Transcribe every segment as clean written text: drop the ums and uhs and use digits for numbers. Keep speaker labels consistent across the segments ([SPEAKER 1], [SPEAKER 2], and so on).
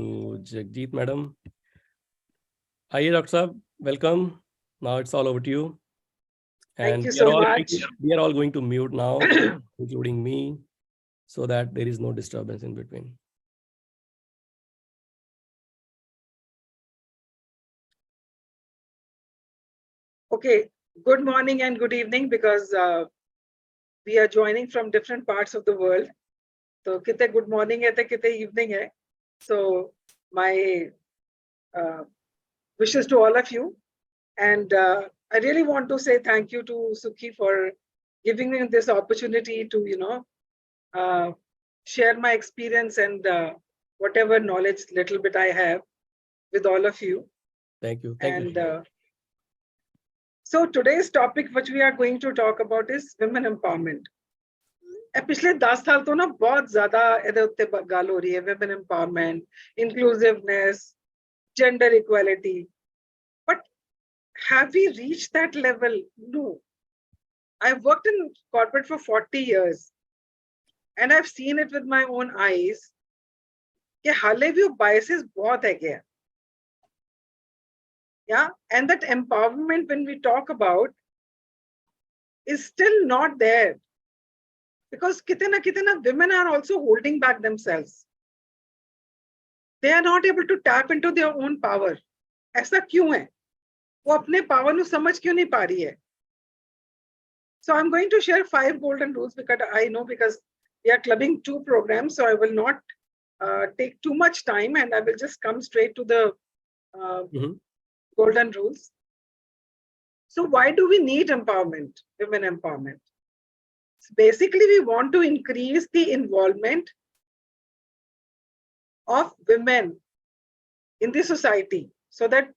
[SPEAKER 1] Jagjit madam. Hi, Dr. Saab, welcome. Now it's all over to you.
[SPEAKER 2] Thank you so much.
[SPEAKER 1] We are all going to mute now, including me, so that there is no disturbance in between.
[SPEAKER 2] Okay, good morning and good evening, because we are joining from different parts of the world. So, kite good morning hai, kite evening hai. So, my wishes to all of you. And I really want to say thank you to Sukhi for giving me this opportunity to, share my experience and whatever knowledge, little bit I have with all of you.
[SPEAKER 1] Thank you. Thank
[SPEAKER 2] you. So today's topic which we are going to talk about is women empowerment. पिछले 10 साल तो ना बहुत ज्यादा इधर उत्ते गाल हो रही है, women empowerment, inclusiveness, gender equality. But have we reached that level? No. I've worked in corporate for 40 years and I've seen it with my own eyes कि हाले भी biases बहुत है क्या. Yeah, and that empowerment when we talk about is still not there, because kite na women are also holding back themselves. They are not able to tap into their own power. ऐसा क्यों है? वो अपने power ਨੂੰ समझ क्यों नहीं पा रही है? So I'm going to share 5 golden rules, because I know, because we are clubbing 2 programs, so I will not take too much time and I will just come straight to the golden rules. So why do we need empowerment, women empowerment? So basically, we want to increase the involvement of women in the society so that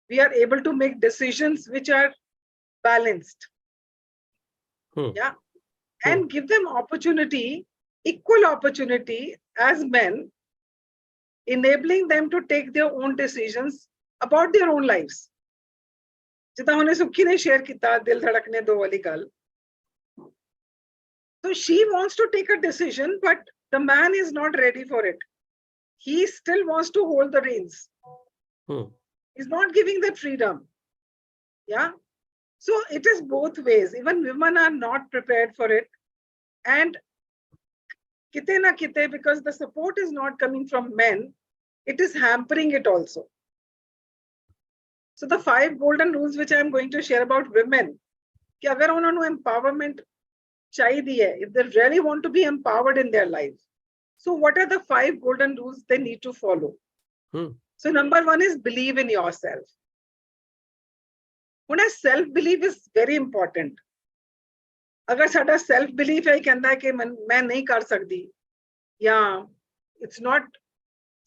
[SPEAKER 2] we are able to make decisions which are balanced. Yeah, and give them opportunity, equal opportunity as men, enabling them to take their own decisions about their own lives. जितना हमने सुखी ने share किया दिल धड़कने दो वाली गल. So she wants to take a decision, but the man is not ready for it. He still wants to hold the reins. He's not giving that freedom. Yeah. So it is both ways. Even women are not prepared for it. And kite na kite, because the support is not coming from men, it is hampering it also. So the 5 golden rules which I am going to share about women, कि अगर उन्होंने empowerment चाहिए, if they really want to be empowered in their lives, so what are the 5 golden rules they need to follow? So number 1 is believe in yourself. When self-belief is very important. अगर साडा self-belief है कहता है कि मैं नहीं कर सकती, yeah, it's not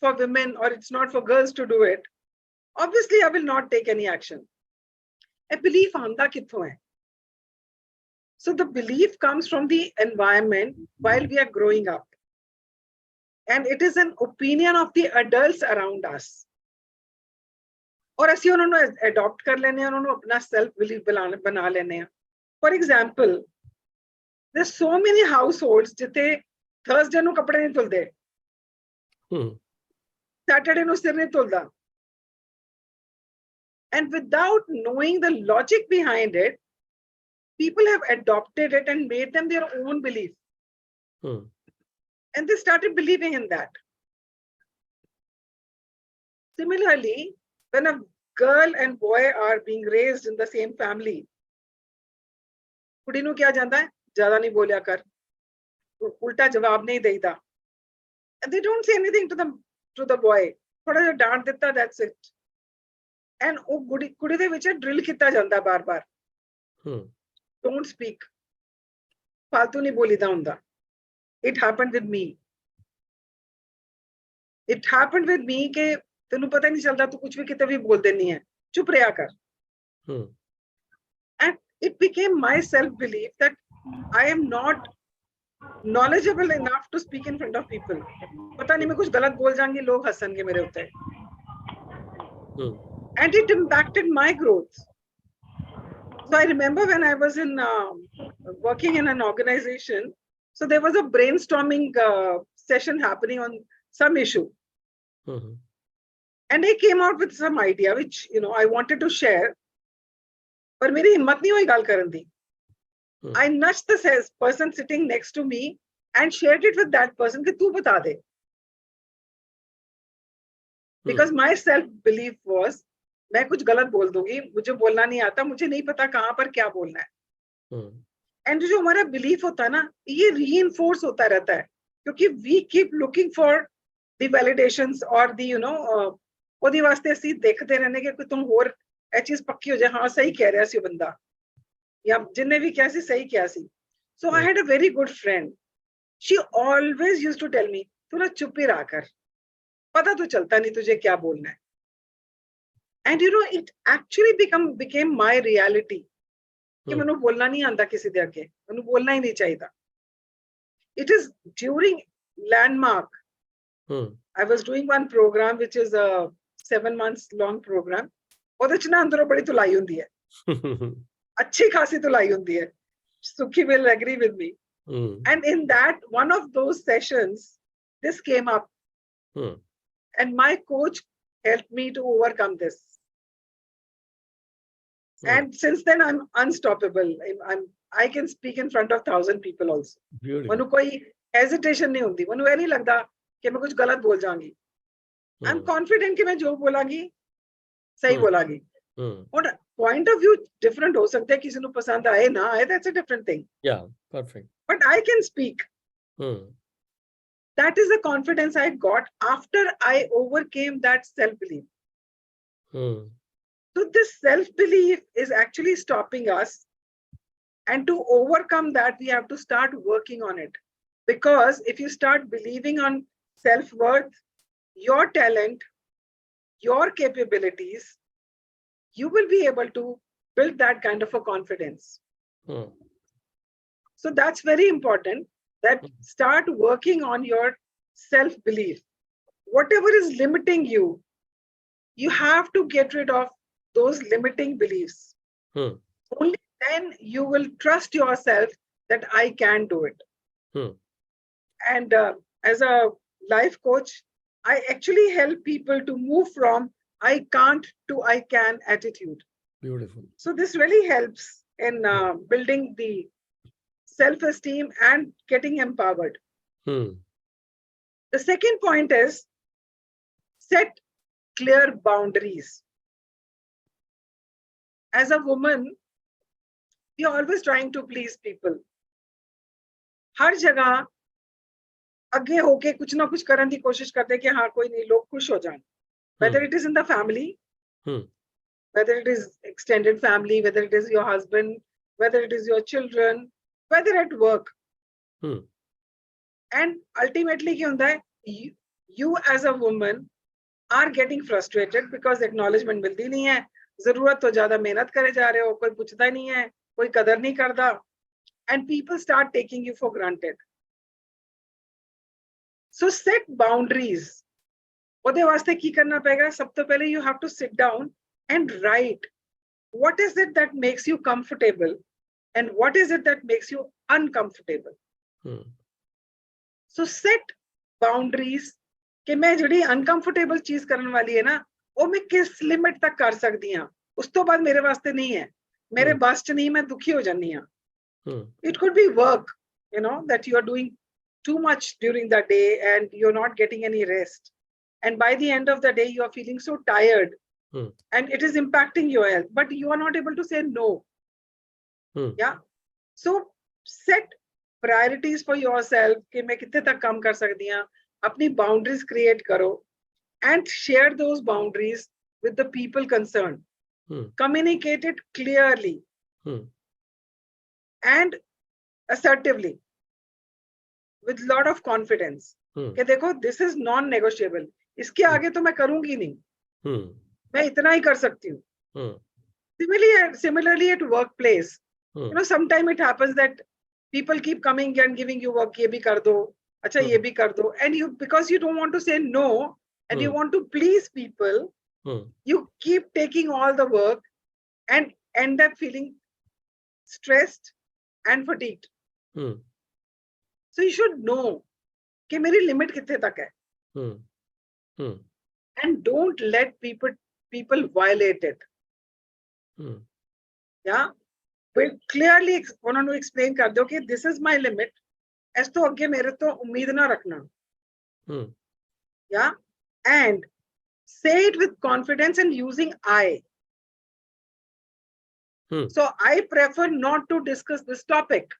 [SPEAKER 2] for women or it's not for girls to do it, obviously I will not take any action. A belief आंदा कित्थों है? So the belief comes from the environment while we are growing up. And it is an opinion of the adults around us. और ऐसे उन्होंने adopt कर लेने हैं, उन्होंने अपना self-belief बना लेने हैं. For example, there's so many households जिथे Thursday ਨੂੰ कपड़े नहीं धुलदे. Saturday ਨੂੰ सिर नहीं धुलदा. And without knowing the logic behind it, people have adopted it and made them their own belief. And they started believing in that. Similarly, when a girl and boy are being raised in the same family, कुड़ी नू क्या जाता है? ज़्यादा नहीं बोलिया कर, उल्टा जवाब नहीं देता. And they don't say anything to the boy. थोड़ा सा डांट देता, that's it. And वो कुड़ी दे विच drill किया जाता बार-बार. Don't speak. फालतू नहीं बोलीदा हुंदा. It happened with me. It happened with me कि तेनू पता नहीं चलता, तू कुछ भी किते भी बोल देनी है, चुप रहा कर. And it became my self-belief that I am not knowledgeable enough to speak in front of people. पता नहीं मैं कुछ गलत बोल जाऊंगी, लोग हंसनगे मेरे ऊपर. And it impacted my growth. So I remember when I was working in an organization, so there was a brainstorming session happening on some issue. And I came out with some idea which I wanted to share. पर मेरी हिम्मत नहीं हुई गाल करन दी. I nudged the person sitting next to me and shared it with that person कि तू बता दे. Because my self belief was मैं कुछ गलत बोल दूंगी, मुझे बोलना नहीं आता, मुझे नहीं पता कहाँ पर क्या बोलना है. एंड जो हमारा बिलीफ होता है ना, ये रीइंफोर्स होता रहता है क्योंकि we keep looking for the validations और द ਉਹਦੇ ਵਾਸਤੇ ਅਸੀਂ ਦੇਖਦੇ ਰਹਿੰਦੇ ਕਿ ਕੋਈ तुम ਹੋਰ ਇਹ ਚੀਜ਼ ਪੱਕੀ ਹੋ ਜਾਏ, ਹਾਂ ਸਹੀ ਕਹਿ ਰਿਹਾ ਸੀ ਉਹ ਬੰਦਾ ਜਾਂ ਜਿੰਨੇ ਵੀ ਕਿਹਾ ਸੀ ਸਹੀ ਕਿਹਾ ਸੀ. So I had a very good friend. She always used to tell me, तू ना चुप ही रहा कर, पता तो चलता नहीं तुझे क्या बोलना है. And it actually became my reality. कि मैंने बोलना नहीं आंदा किसी दे आगे, मैंने बोलना ही नहीं चाहिए. It is during Landmark. I was doing one program which is a 7 months long program. ਉਹਦੇ ਚ ਨਾ ਅੰਦਰੋਂ ਬੜੀ ਤੁਲਾਈ ਹੁੰਦੀ ਹੈ, ਅੱਛੀ ਖਾਸੀ ਤੁਲਾਈ ਹੁੰਦੀ ਹੈ. Sukhi will agree with me. And in that one of those sessions, this came up, and my coach helped me to overcome this. And since then I'm unstoppable. I can speak in front of 1,000 people also. ਮੈਨੂੰ ਕੋਈ hesitation नहीं होती, ਮੈਨੂੰ ਇਹ नहीं लगता कि मैं कुछ गलत बोल जाऊंगी. I'm confident कि मैं जो बोलांगी सही बोलांगी. और point of view different हो सकता है, किसी को पसंद आए ना आए, that's a different thing.
[SPEAKER 1] Yeah, perfect.
[SPEAKER 2] But I can speak. That is the confidence I got after I overcame that self-belief. So this self-belief is actually stopping us. And to overcome that, we have to start working on it. Because if you start believing on self-worth, your talent, your capabilities, you will be able to build that kind of a confidence. So that's very important, that start working on your self-belief. Whatever is limiting you, you have to get rid of those limiting beliefs. Only then you will trust yourself that I can do it. And as a life coach, I actually help people to move from I can't to I can attitude.
[SPEAKER 1] Beautiful.
[SPEAKER 2] So this really helps in building the self-esteem and getting empowered. The second point is set clear boundaries. As a woman, we are always trying to please people. हर जगह आगे होके कुछ ना कुछ करने की कोशिश करते हैं कि हाँ कोई नहीं, लोग खुश हो जाएं. Whether it is in the family, whether it is extended family, whether it is your husband, whether it is your children, whether at work. And ultimately क्या होता है, you as a woman are getting frustrated because acknowledgement मिलती नहीं है. जरूरत तो ज्यादा मेहनत करे जा रहे हो, कोई पूछता नहीं है, कोई कदर नहीं करता, and people start taking you for granted. So set boundaries. ਉਹਦੇ ਵਾਸਤੇ ਕੀ ਕਰਨਾ ਪਏਗਾ? ਸਭ ਤੋਂ ਪਹਿਲੇ you have to sit down and write what is it that makes you comfortable and what is it that makes you uncomfortable. So set boundaries कि मैं ਜਿਹੜੀ uncomfortable ਚੀਜ਼ ਕਰਨ ਵਾਲੀ ਹੈ ਨਾ, ਉਹ ਮੈਂ ਕਿਸ ਲਿਮਿਟ ਤੱਕ ਕਰ ਸਕਦੀ ਹਾਂ, ਉਸ ਤੋਂ ਬਾਅਦ ਮੇਰੇ ਵਾਸਤੇ ਨਹੀਂ ਹੈ, ਮੇਰੇ ਬਸ ਚ ਨਹੀਂ, ਮੈਂ ਦੁਖੀ ਹੋ ਜਾਂਦੀ ਹਾਂ. It could be work, that you are doing too much during the day and you're not getting any rest. And by the end of the day, you are feeling so tired and it is impacting your health, but you are not able to say no. Yeah. So set priorities for yourself कि मैं कितने तक काम कर सकती हूँ, अपनी boundaries create करो and share those boundaries with the people concerned. Communicate it clearly and assertively with lot of confidence. कि देखो, this is non-negotiable. इसके आगे तो मैं करूंगी नहीं, मैं इतना ही कर सकती हूँ. Similarly at workplace, sometimes it happens that people keep coming and giving you work. ये भी कर दो, अच्छा ये भी कर दो, and because you don't want to say no and you want to please people, you keep taking all the work and end up feeling stressed and fatigued. So you should know कि मेरी limit कितने तक है. and don't let people violate it. Yeah, but clearly उन्होंने explain कर दो कि this is my limit. ऐसे तो आगे मेरे तो उम्मीद ना रखना. Yeah, and say it with confidence and using I. So I prefer not to discuss this topic.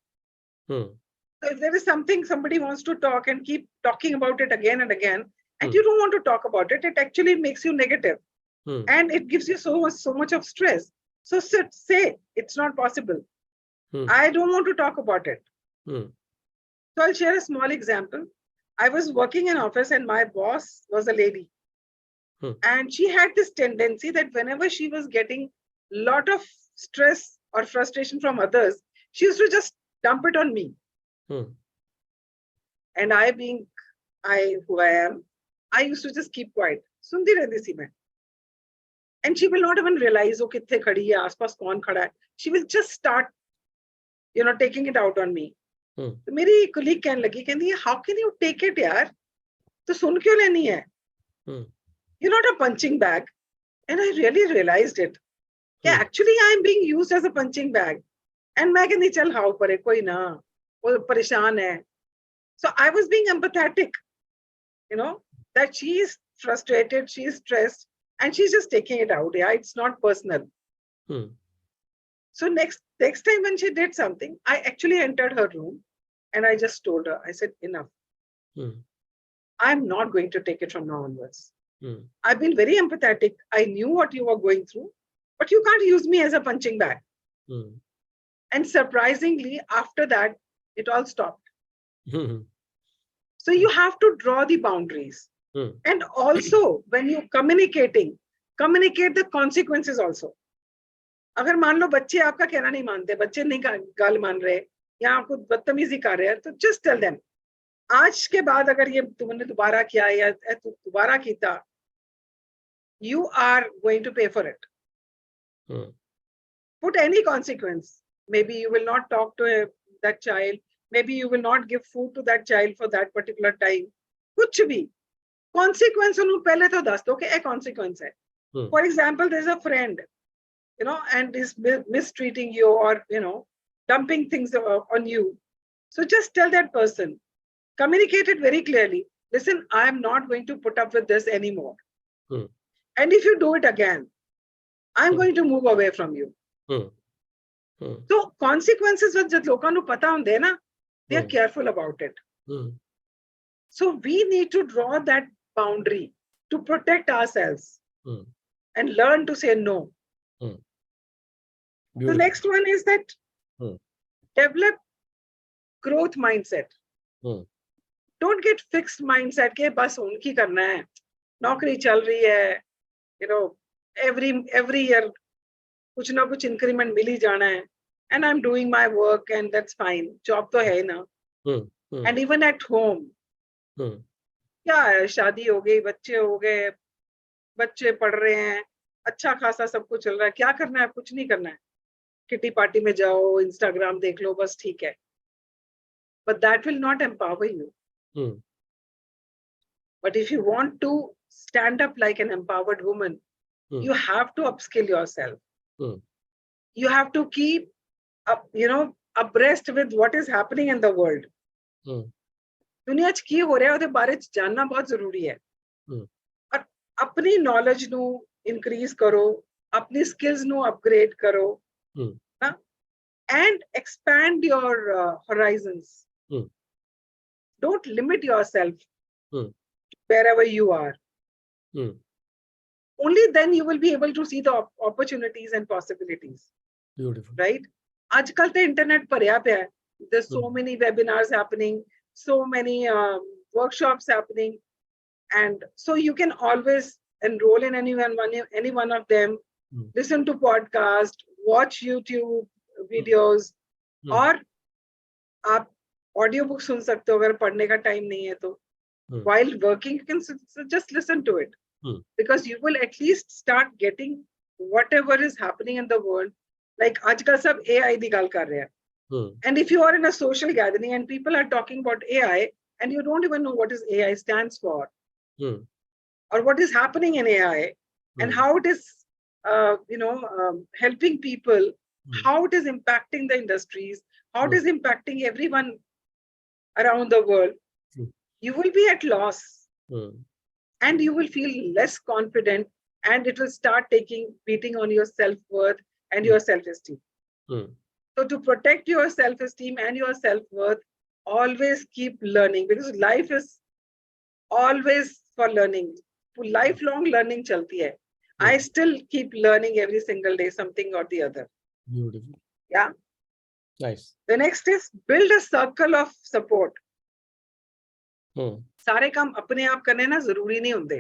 [SPEAKER 2] So if there is something somebody wants to talk and keep talking about it again and again, and you don't want to talk about it, it actually makes you negative. And it gives you so much of stress. So say it's not possible. I don't want to talk about it. So I'll share a small example. I was working in office and my boss was a lady. And she had this tendency that whenever she was getting a lot of stress or frustration from others, she used to just dump it on me. And I, being who I am, I used to just keep quiet. Sundi rehti si main. And she will not even realize, oh, kithe khadi hai, aaspas kaun khada hai. She will just start, taking it out on me. So meri colleague kehne lagi, how can you take it, yaar? To sun kyun leni hai? You're not a punching bag. And I really realized it. Yeah, actually, I'm being used as a punching bag. And main kendi chal how pare, koi na, wo pareshan hai. So I was being empathetic, that she is frustrated, she is stressed, and she's just taking it out. Yeah, it's not personal. So next time when she did something, I actually entered her room and I just told her, I said, enough. I'm not going to take it from now onwards. I've been very empathetic. I knew what you were going through, but you can't use me as a punching bag. And surprisingly, after that, it all stopped. So you have to draw the boundaries. And also, when you're communicating, communicate the consequences also. अगर मान लो बच्चे आपका कहना नहीं मानते, बच्चे नहीं गाल मान रहे या आपको बदतमीजी कर रहे हैं, तो just tell them, आज के बाद अगर ये तुमने दोबारा किया या दोबारा किया, you are going to pay for it. Put any consequence. Maybe you will not talk to that child. Maybe you will not give food to that child for that particular time. कुछ भी. Consequence उन्हें पहले तो दस दो कि एक consequence है. For example, there's a friend, and is mistreating you or, dumping things on you. So just tell that person, communicate it very clearly. Listen, I am not going to put up with this anymore. And if you do it again, I'm going to move away from you. So consequences with jab lokan nu pata hunde na, they are careful about it. So we need to draw that boundary to protect ourselves and learn to say no. The next one is that develop growth mindset. Don't get fixed mindset ke bas unki karna hai, naukri chal rahi hai, every year kuch na kuch increment mil hi jana hai, and I'm doing my work and that's fine, job to hai na. And even at home, क्या है, शादी हो गई, बच्चे हो गए, बच्चे पढ़ रहे हैं, अच्छा खासा सब कुछ चल रहा है, क्या करना है, कुछ नहीं करना है, किटी पार्टी में जाओ, इंस्टाग्राम देख लो, बस ठीक है. But that will not empower you. But if you want to stand up like an empowered woman, you have to upskill yourself. You have to keep up, abreast with what is happening in the world. दुनिया च की हो रहा है, ਉਹਦੇ ਬਾਰੇ ਚ जानना बहुत जरूरी है. और अपनी knowledge ਨੂੰ increase करो, अपनी skills ਨੂੰ upgrade करो, and expand your horizons. Don't limit yourself wherever you are. Only then you will be able to see the opportunities and possibilities.
[SPEAKER 1] Beautiful.
[SPEAKER 2] Right? आजकल तो internet भरिया पिया है. There's so many webinars happening, so many workshops happening, and so you can always enroll in any one of them, listen to podcast, watch YouTube videos, और आप audio book सुन सकते हो अगर पढ़ने का time नहीं है तो. While working, you can just listen to it, because you will at least start getting whatever is happening in the world. Like आजकल सब AI की गल कर रहे हैं. And if you are in a social gathering and people are talking about AI and you don't even know what is AI stands for, or what is happening in AI and how it is, helping people, how it is impacting the industries, how it is impacting everyone around the world, you will be at loss and you will feel less confident, and it will start beating on your self-worth and your self-esteem. So to protect your self-esteem and your self-worth, always keep learning, because life is always for learning. Lifelong learning chalti hai. I still keep learning every single day, something or the other.
[SPEAKER 1] Beautiful.
[SPEAKER 2] Yeah.
[SPEAKER 1] Nice.
[SPEAKER 2] The next is build a circle of support. सारे काम अपने आप करने ना जरूरी नहीं होते.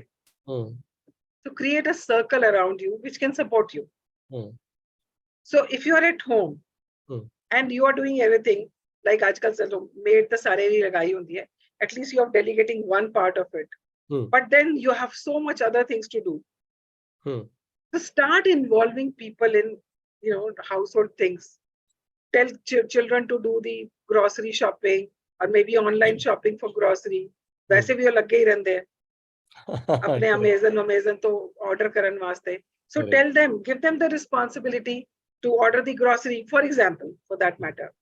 [SPEAKER 2] So create a circle around you which can support you. So if you are at home and you are doing everything, like आजकल चलो maid तो सारे ही लगाई होती है, at least you are delegating one part of it. But then you have so much other things to do. So start involving people in, household things. Tell children to do the grocery shopping or maybe online shopping for grocery. वैसे भी वो लगे ही रहते हैं अपने Amazon तो order करने वास्ते. So tell them, give them the responsibility to order the grocery, for example, for that matter.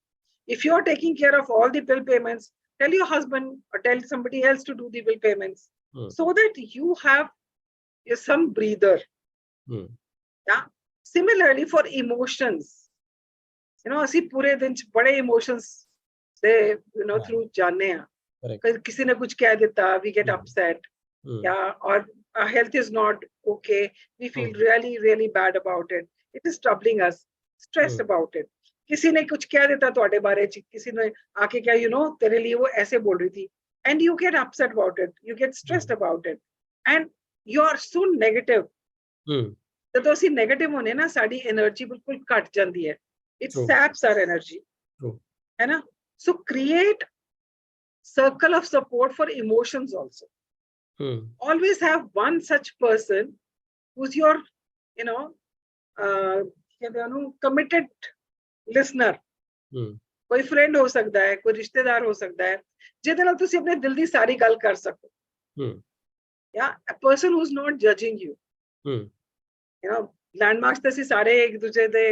[SPEAKER 2] If you are taking care of all the bill payments, tell your husband or tell somebody else to do the bill payments, so that you have some breather. Yeah. Similarly, for emotions, ਅਸੀਂ पूरे दिन च बड़े emotions they through जाने हैं. किसी ने कुछ कह देता, we get upset. Yeah, or our health is not okay. We feel really, really bad about it. It is troubling us. Stressed about it. किसी ने कुछ कह देता ਤੁਹਾਡੇ बारे च, किसी ने आके क्या तेरे लिए वो ऐसे बोल रही थी, and you get upset about it. You get stressed about it, and you are so negative. ਜਦੋਂ ਅਸੀਂ negative होने ना, साड़ी energy बिल्कुल घट जाती है. It saps our energy. है ना? So create circle of support for emotions also. Always have one such person who's your, committed listener. कोई friend हो सकता है, कोई रिश्तेदार हो सकता है, जिहदे नाल तुसीं अपने दिल दी सारी गल कर सको. Yeah, a person who's not judging you. Landmarks ते ਅਸੀਂ ਸਾਰੇ एक दूसरे दे,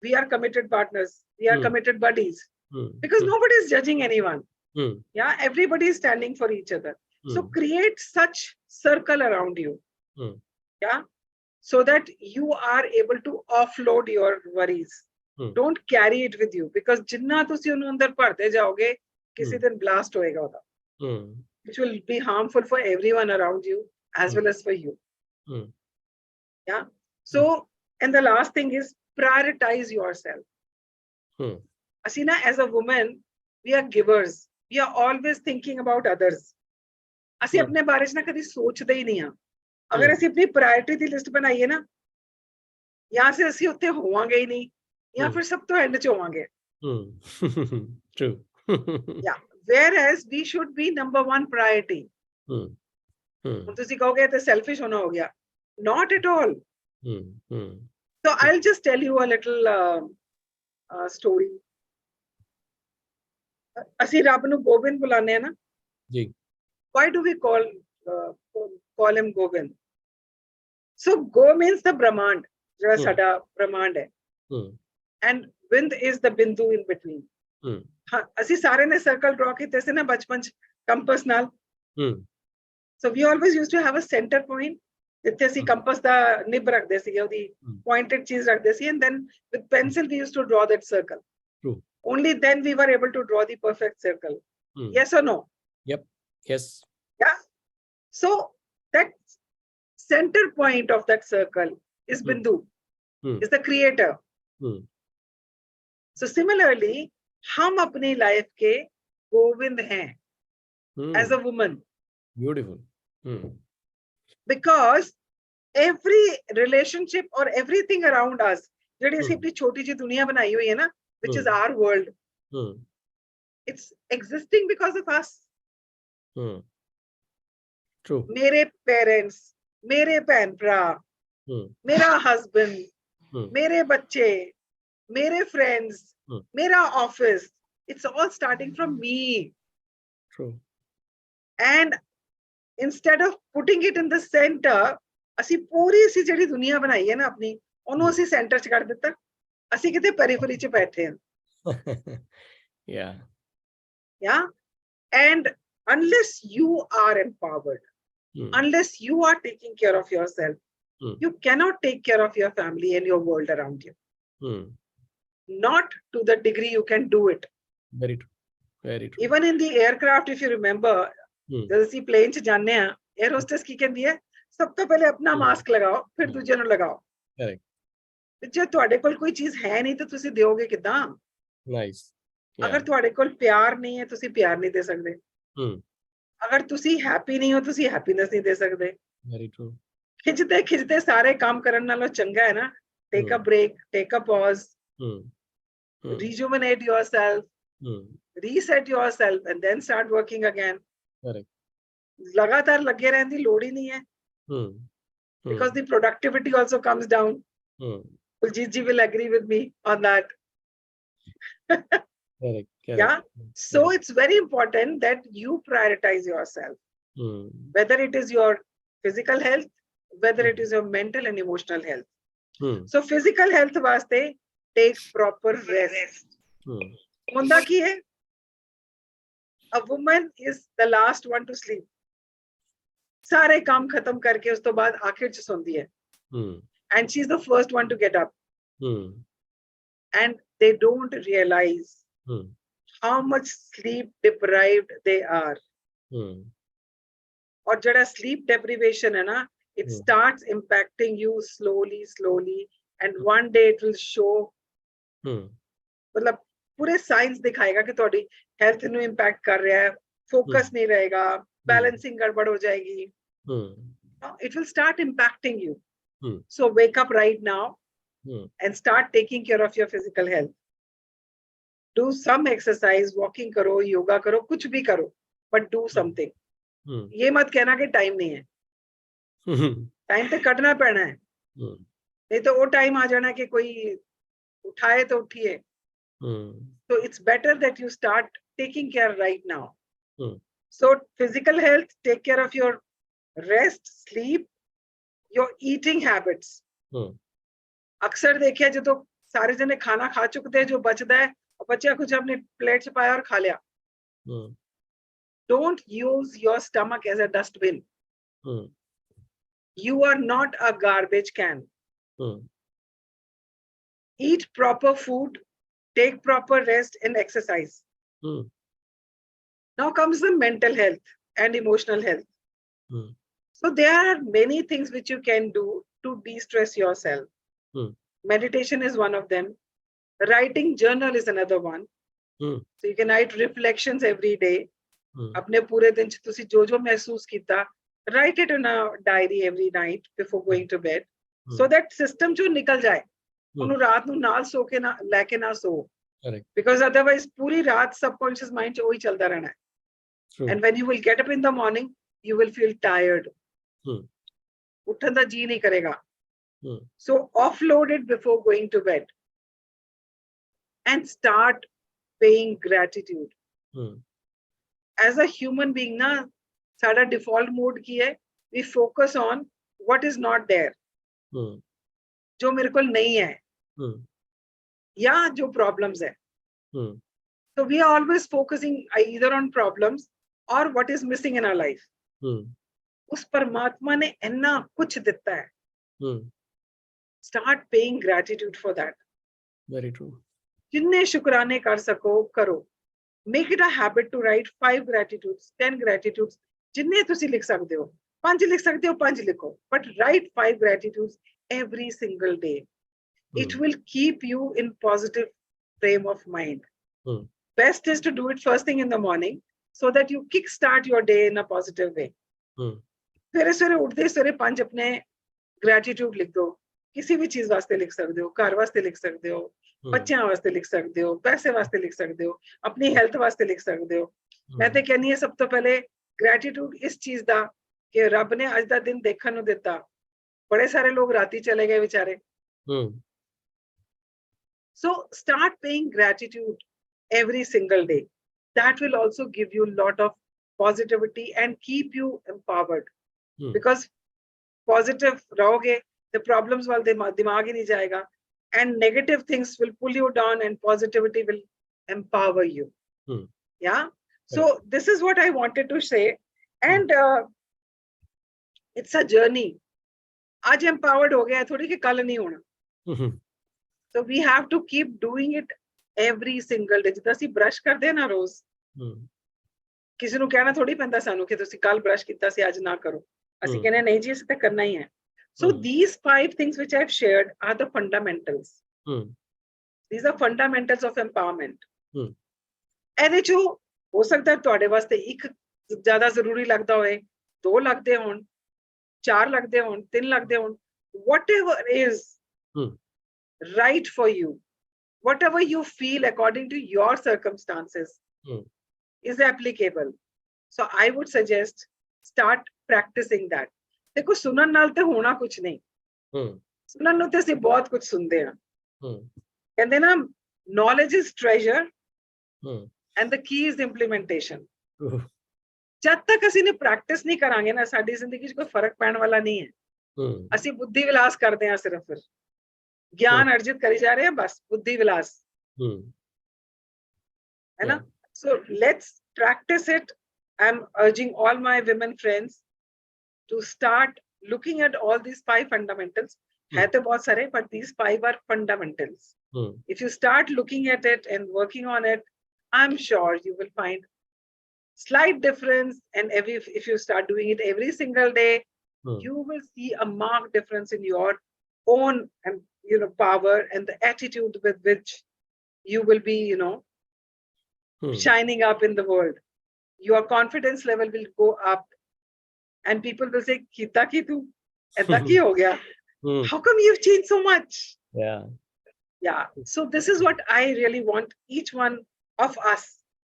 [SPEAKER 2] we are committed partners, we are committed buddies, because nobody is judging anyone. Yeah, everybody is standing for each other. So create such circle around you. Yeah, so that you are able to offload your worries. Don't carry it with you, because जिन्ना तुसी उन्हें अंदर भरते जाओगे, किसी दिन blast होएगा उधर, which will be harmful for everyone around you as well as for you. Yeah. So, and the last thing is prioritize yourself. Asina, as a woman, we are givers. We are always thinking about others. ਅਸੀਂ अपने बारे च ना कभी सोचते ही नहीं हैं. अगर ਅਸੀਂ अपनी प्रायोरिटी ਦੀ ਲਿਸਟ ਬਣਾਈਏ ਨਾ, ਜਾਂ से ਅਸੀਂ ਉੱਥੇ ਹੋਵਾਂਗੇ ਹੀ ਨਹੀਂ, ਜਾਂ ਫਿਰ ਸਭ ਤੋਂ ਐਂਡ ਚ ਹੋਵਾਂਗੇ.
[SPEAKER 1] True.
[SPEAKER 2] Yeah. Whereas we should be number one priority. ਹੁਣ ਤੁਸੀਂ ਕਹੋਗੇ ਤੇ selfish ਹੋਣਾ ਹੋ ਗਿਆ. Not at all. So I'll just tell you a little story. ਅਸੀਂ ਰੱਬ ਨੂੰ ਗੋਬਿੰਦ ਬੁਲਾਉਂਦੇ ਹਾਂ ਨਾ.
[SPEAKER 1] ਜੀ.
[SPEAKER 2] Why do we call him Govind? So Go means the Brahmand, ਜਿਹੜਾ ਸਾਡਾ Brahmand ਹੈ. And Vind is the Bindu in between. ਅਸੀਂ ਸਾਰੇ ਨੇ circle draw ਕੀਤੇ ਸੀ ਨਾ ਬਚਪਨ ਚ compass ਨਾਲ. So we always used to have a center point. ਜਿੱਥੇ ਅਸੀਂ compass ਦਾ ਨਿਬ ਰੱਖਦੇ ਸੀਗੇ, ਉਹਦੀ pointed ਚੀਜ਼ ਰੱਖਦੇ ਸੀ, and then with pencil we used to draw that circle. Only then we were able to draw the perfect circle. Yes or no?
[SPEAKER 1] Yep. Yes.
[SPEAKER 2] Yeah. So that center point of that circle is Bindu, is the creator. So similarly, हम अपनी life के गोविंद हैं as a woman.
[SPEAKER 1] Beautiful.
[SPEAKER 2] Because every relationship or everything around us, ਜਿਹੜੀ ਅਸੀਂ ਆਪਣੀ ਛੋਟੀ ਜਿਹੀ ਦੁਨੀਆ ਬਣਾਈ ਹੋਈ ਹੈ ਨਾ, which is our world, it's existing because of us.
[SPEAKER 1] True.
[SPEAKER 2] मेरे parents, मेरे बहन भरा, मेरा husband, मेरे बच्चे, मेरे friends, मेरा office, it's all starting from me.
[SPEAKER 1] True.
[SPEAKER 2] And instead of putting it in the center, ਅਸੀਂ ਪੂਰੀ ਅਸੀਂ ਜਿਹੜੀ ਦੁਨੀਆ ਬਣਾਈ ਹੈ ਨਾ ਆਪਣੀ, ਉਹਨੂੰ ਅਸੀਂ ਸੈਂਟਰ 'ਚ ਕਰ ਦਿੱਤਾ, ਅਸੀਂ ਕਿਤੇ ਪੈਰੀਫਰੀ 'ਚ ਬੈਠੇ ਹਾਂ। Yeah, and unless you are empowered, unless you are taking care of yourself, you cannot take care of your family and your world around you. Not to the degree you can do it.
[SPEAKER 1] Very true. Very true.
[SPEAKER 2] Even in the aircraft, if you remember, ਜਦੋਂ ਅਸੀਂ plane 'ਚ ਜਾਂਦੇ ਆ, air hostess ਕੀ ਕਹਿੰਦੀ ਹੈ, ਸਭ ਤੋਂ ਪਹਿਲੇ ਆਪਣਾ ਮਾਸਕ ਲਗਾਓ, ਫਿਰ ਦੂਜੇ ਨੂੰ ਲਗਾਓ।
[SPEAKER 1] Correct.
[SPEAKER 2] ਜੇ ਤੁਹਾਡੇ ਕੋਲ ਕੋਈ ਚੀਜ਼ ਹੈ ਨਹੀਂ ਤਾਂ ਤੁਸੀਂ ਦਿਓਗੇ ਕਿੱਦਾਂ?
[SPEAKER 1] Nice.
[SPEAKER 2] ਅਗਰ ਤੁਹਾਡੇ ਕੋਲ ਪਿਆਰ ਨਹੀਂ ਹੈ, ਤੁਸੀਂ ਪਿਆਰ ਨਹੀਂ ਦੇ ਸਕਦੇ। ਅਗਰ ਤੁਸੀਂ ਹੈਪੀ ਨਹੀਂ ਹੋ, ਤੁਸੀਂ ਹੈਪੀਨੈਸ ਨਹੀਂ ਦੇ ਸਕਦੇ।
[SPEAKER 1] Very true.
[SPEAKER 2] ਖਿੱਚਦੇ ਖਿੱਚਦੇ ਸਾਰੇ ਕੰਮ ਕਰਨ ਨਾਲੋਂ ਚੰਗਾ ਹੈ ਨਾ, take a break, take a pause, rejuvenate yourself, reset yourself, and then start working again.
[SPEAKER 1] Correct.
[SPEAKER 2] ਲਗਾਤਾਰ ਲੱਗੇ ਰਹਿਣ ਦੀ ਲੋੜ ਹੀ ਨਹੀਂ ਹੈ, because the productivity also comes down. Kuljit ji will agree with me on that.
[SPEAKER 1] Correct.
[SPEAKER 2] Yeah, so it's very important that you prioritize yourself, whether it is your physical health, whether it is your mental and emotional health. So physical health vaste take proper rest. Hunda ki hai, a woman is the last one to sleep. Sare kaam khatam karke us to baad aakhir ch sondi hai, and she's the first one to get up. And they don't realize how much sleep deprived they are. Aur jada sleep deprivation hai na, it starts impacting you slowly, and one day it will show. मतलब पूरे science दिखाएगा कि ਤੁਹਾਡੀ health ਨੂੰ impact कर रहा है, focus नहीं रहेगा, balancing गड़बड़ हो जाएगी. It will start impacting you. So wake up right now and start taking care of your physical health. Do some exercise, walking करो, yoga करो, कुछ भी करो, but do something. ये मत कहना कि टाइम नहीं है, टाइम तो कटना पैना है, नहीं तो वो टाइम आ जाना कि कोई उठाए तो उठिए. So it's better that you start taking care right now. So physical health, take care of your rest, sleep, your eating habits. अक्सर देखिए जो तो सारे जने खाना खा चुकते हैं, जो बचता है बच्चा कुछ अपने प्लेट से पाया और खा लिया. Don't use your stomach as a dustbin. You are not a garbage can. Eat proper food, take proper rest and exercise. Now comes the mental health and emotional health. So there are many things which you can do to de-stress yourself. Meditation is one of them. Writing journal is another one. So you can write reflections every day. अपने पूरे दिन तुसी जो जो महसूस कीता, write it in a diary every night before going to bed, so that system जो निकल जाए, उन्हें रात ਨੂੰ ਨਾਲ सो के ना लेके ना सो. Because otherwise पूरी रात subconscious mind च वही चलता रहना है. And when you will get up in the morning, you will feel tired. उठने का जी नहीं करेगा. So offload it before going to bed. And start paying gratitude. As a human being, na, साडा default mode की है, we focus on what is not there. जो मेरे को नहीं है, या जो problems है. So we are always focusing either on problems or what is missing in our life. उस परमात्मा ने इतना कुछ दिता है. Start paying gratitude for that.
[SPEAKER 1] Very true.
[SPEAKER 2] जिन्ने शुक्राने कर सको करो. Make it a habit to write 5 gratitudes, 10 gratitudes. जिन्ने तुसी लिख सकते हो, 5 लिख सकते हो, 5 लिखो. But write 5 gratitudes every single day. It will keep you in positive frame of mind. Best is to do it first thing in the morning, so that you kickstart your day in a positive way. फिर सवेरे उठते सवेरे 5 अपने gratitude लिख दो. किसी भी चीज वास्ते लिख सकते हो, घर वास्ते लिख सकते हो, बच्चों वास्ते लिख सकते हो, पैसे वास्ते लिख सकते हो, अपनी हेल्थ वास्ते लिख सकते हो. मैं तो कहनी है सब तो पहले ग्रेटिट्यूड इस चीज दा कि रब ने आज दा दिन देखने नूं दिता. बड़े सारे लोग राती चले गए बेचारे. So start paying gratitude every single day. That will also give you a lot of positivity and keep you empowered. Because positive rahoge, the problems wal dimag hi nahi jayega, and negative things will pull you down and positivity will empower you. Yeah. So this is what I wanted to say. And it's a journey. Aaj empowered ho gaya, thodi ki kal nahi hona. So we have to keep doing it every single day. Jidda ਅਸੀਂ brush ਕਰਦੇ ਆ ਨਾ ਰੋਜ਼, ਕਿਸੇ ਨੂੰ ਕਹਿਣਾ ਥੋੜੀ ਪੈਂਦਾ ਸਾਨੂੰ ਕਿ ਤੁਸੀਂ ਕੱਲ brush ਕੀਤਾ ਸੀ ਅੱਜ ਨਾ ਕਰੋ। ਅਸੀਂ ਕਹਿੰਦੇ ਨਹੀਂ ਜੀ ਅਸੀਂ ਤਾਂ ਕਰਨਾ ਹੀ ਹੈ। So these 5 things which I've shared are the fundamentals. These are fundamentals of empowerment. ਇਹਦੇ ਚੋਂ ਹੋ ਸਕਦਾ ਤੁਹਾਡੇ ਵਾਸਤੇ ਇੱਕ ਜ਼ਿਆਦਾ ਜ਼ਰੂਰੀ ਲੱਗਦਾ ਹੋਵੇ, 2 ਲੱਗਦੇ ਹੋਣ, 4 ਲੱਗਦੇ ਹੋਣ, 3 ਲੱਗਦੇ ਹੋਣ, whatever is right for you, whatever you feel according to your circumstances is applicable. So I would suggest start practicing that. देखो सुनन नाल ते होना कुछ नहीं, सुनन नु ते ਅਸੀਂ बहुत कुछ सुनते हैं। कहते ना knowledge is treasure and the key is implementation. जब तक ਅਸੀਂ ने practice नहीं करांगे ना साडी जिंदगी च कोई फर्क पैण वाला नहीं है। ਅਸੀਂ बुद्धि विलास करते हैं सिर्फ, फिर ज्ञान अर्जित करी जा रहे हैं बस बुद्धि विलास, है ना। So let's practice it. I'm urging all my women friends to start looking at all these 5 fundamentals. है तो बहुत सारे, but these 5 are fundamentals. If you start looking at it and working on it, I'm sure you will find slight difference. And if you start doing it every single day, you will see a marked difference in your own and power and the attitude with which you will be shining up in the world. Your confidence level will go up and people will say kita ki tu aisa ki ho gaya, how come you've changed so much? Yeah, so this is what I really want each one of us,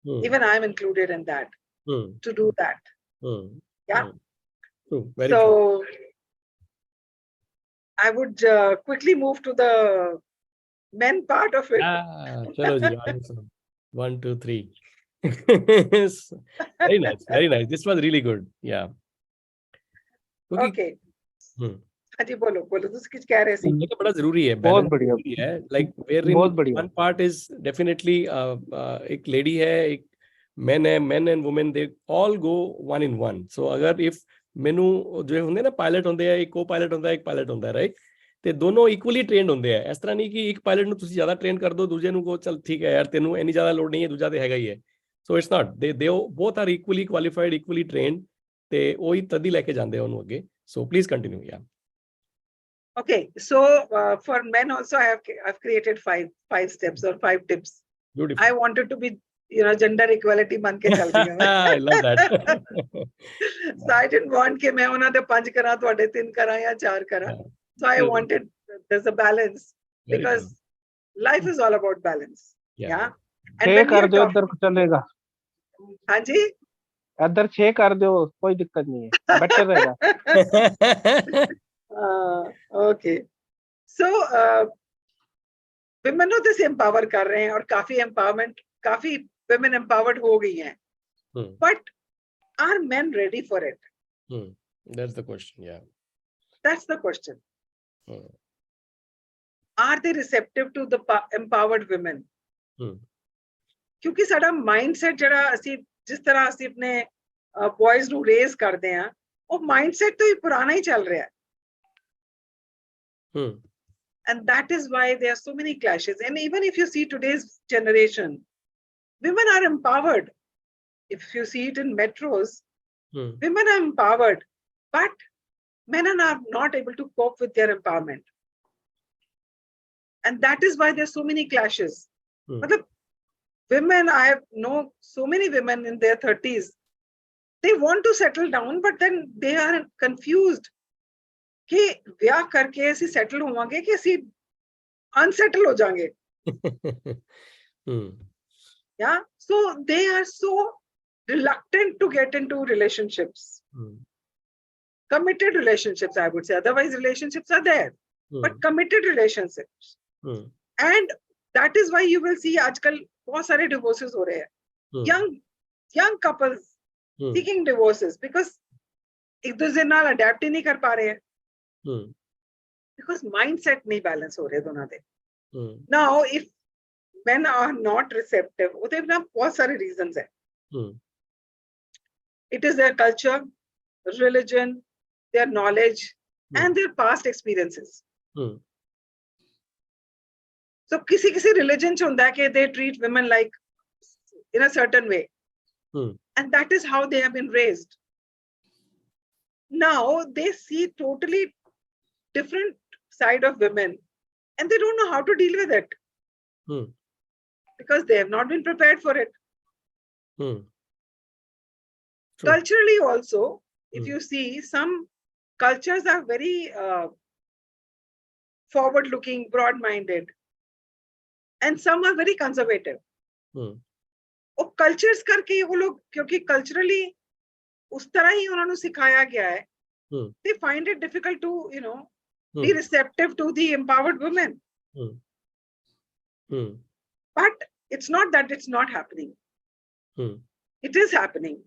[SPEAKER 2] even I'm included in that, to do that. Yeah.
[SPEAKER 1] Very
[SPEAKER 2] so
[SPEAKER 1] true.
[SPEAKER 2] I would quickly move to the men part of it.
[SPEAKER 1] Chalo ji, 1, 2, 3. Very nice, very nice. This was really good. Yeah.
[SPEAKER 2] Okay. हाँ जी बोलो बोलो, तुम कुछ कह रहे थे।
[SPEAKER 1] ये बड़ा जरूरी है,
[SPEAKER 3] बहुत बढ़िया
[SPEAKER 1] है। Like wherein one part is definitely एक lady है, एक men है, men and women they all go 1 in 1. So अगर if मैनू जो होंगे ना पायलट होंगे हैं, एक को पायलट होंगे है, एक पायलट होंगे है, राइट, ते दोनों इक्वली ट्रेंड होंगे हैं। इस तरह नहीं कि एक पायलट ਨੂੰ ਤੁਸੀਂ ਜ਼ਿਆਦਾ ट्रेन कर दो, दूजे ਨੂੰ को चल ठीक है यार तेनू इन्नी ਜ਼ਿਆਦਾ ਲੋੜ ਨਹੀਂ ਹੈ, ਦੂਜਾ ਤੇ ਹੈਗਾ ਹੀ ਹੈ। So it's not, they both are equally qualified, equally trained, ਤੇ ਉਹੀ ਤਦ ਹੀ ਲੈ ਕੇ ਜਾਂਦੇ ਉਹਨੂੰ ਅੱਗੇ। So please continue. Yeah.
[SPEAKER 2] Okay, so for men also I've created 5 steps or 5 tips.
[SPEAKER 1] Beautiful.
[SPEAKER 2] I wanted to be gender equality man ke chal rahi hu।
[SPEAKER 1] I love that.
[SPEAKER 2] So I didn't want ke main ਉਹਨਾਂ ਦੇ 5 ਕਰਾਂ, ਤੁਹਾਡੇ 3 ਕਰਾਂ ਜਾਂ 4 ਕਰਾਂ। So I wanted there's a balance, because life is all about balance. Yeah.
[SPEAKER 3] And when कर दो इधर चलेगा।
[SPEAKER 2] हाँ जी,
[SPEAKER 3] इधर 6 कर दो, कोई दिक्कत नहीं है, बेटर रहेगा।
[SPEAKER 2] Okay, so women को this empower कर रहे हैं और काफी women empowered हो गई हैं, but are men ready for it?
[SPEAKER 1] That's the question. Yeah,
[SPEAKER 2] that's the question. Are they receptive to the empowered women? क्योंकि साडा mindset जड़ा असी जिस तरह असी अपने boys ਨੂੰ raise करते हैं, वो mindset तो ही पुराना ही चल रहा है। And that is why there are so many clashes. And even if you see today's generation, women are empowered. If you see it in metros, women are empowered, but men are not able to cope with their empowerment. And that is why there are so many clashes. Women, I know so many women in their 30s, they want to settle down, but then they are confused. कि ब्याह करके ऐसे settle होवांगे कि ऐसे unsettle हो जाएंगे। Yeah, so they are so reluctant to get into relationships, committed relationships, I would say. Otherwise relationships are there, but committed relationships, and that is why you will see आजकल बहुत सारे divorces हो रहे हैं। Young couples seeking divorces because एक दूसरे नाल adapt ही नहीं कर पा रहे हैं, because mindset नहीं balance हो रहे दोनों दे. Now if men are not receptive, उधर ना बहुत सारे reasons है. It is their culture, religion, their knowledge, and their past experiences. So किसी religion च होता है कि they treat women like in a certain way, and that is how they have been raised. Now they see totally different side of women, and they don't know how to deal with it because they have not been prepared for it. Culturally also, if you see, some cultures are very forward-looking, broad-minded, and some are very conservative. और cultures करके वो लोग क्योंकि culturally उस तरह ही उन्होंने सिखाया गया है, they find it difficult to, you know, be receptive to the empowered women. But it's not that it's not happening. It is happening,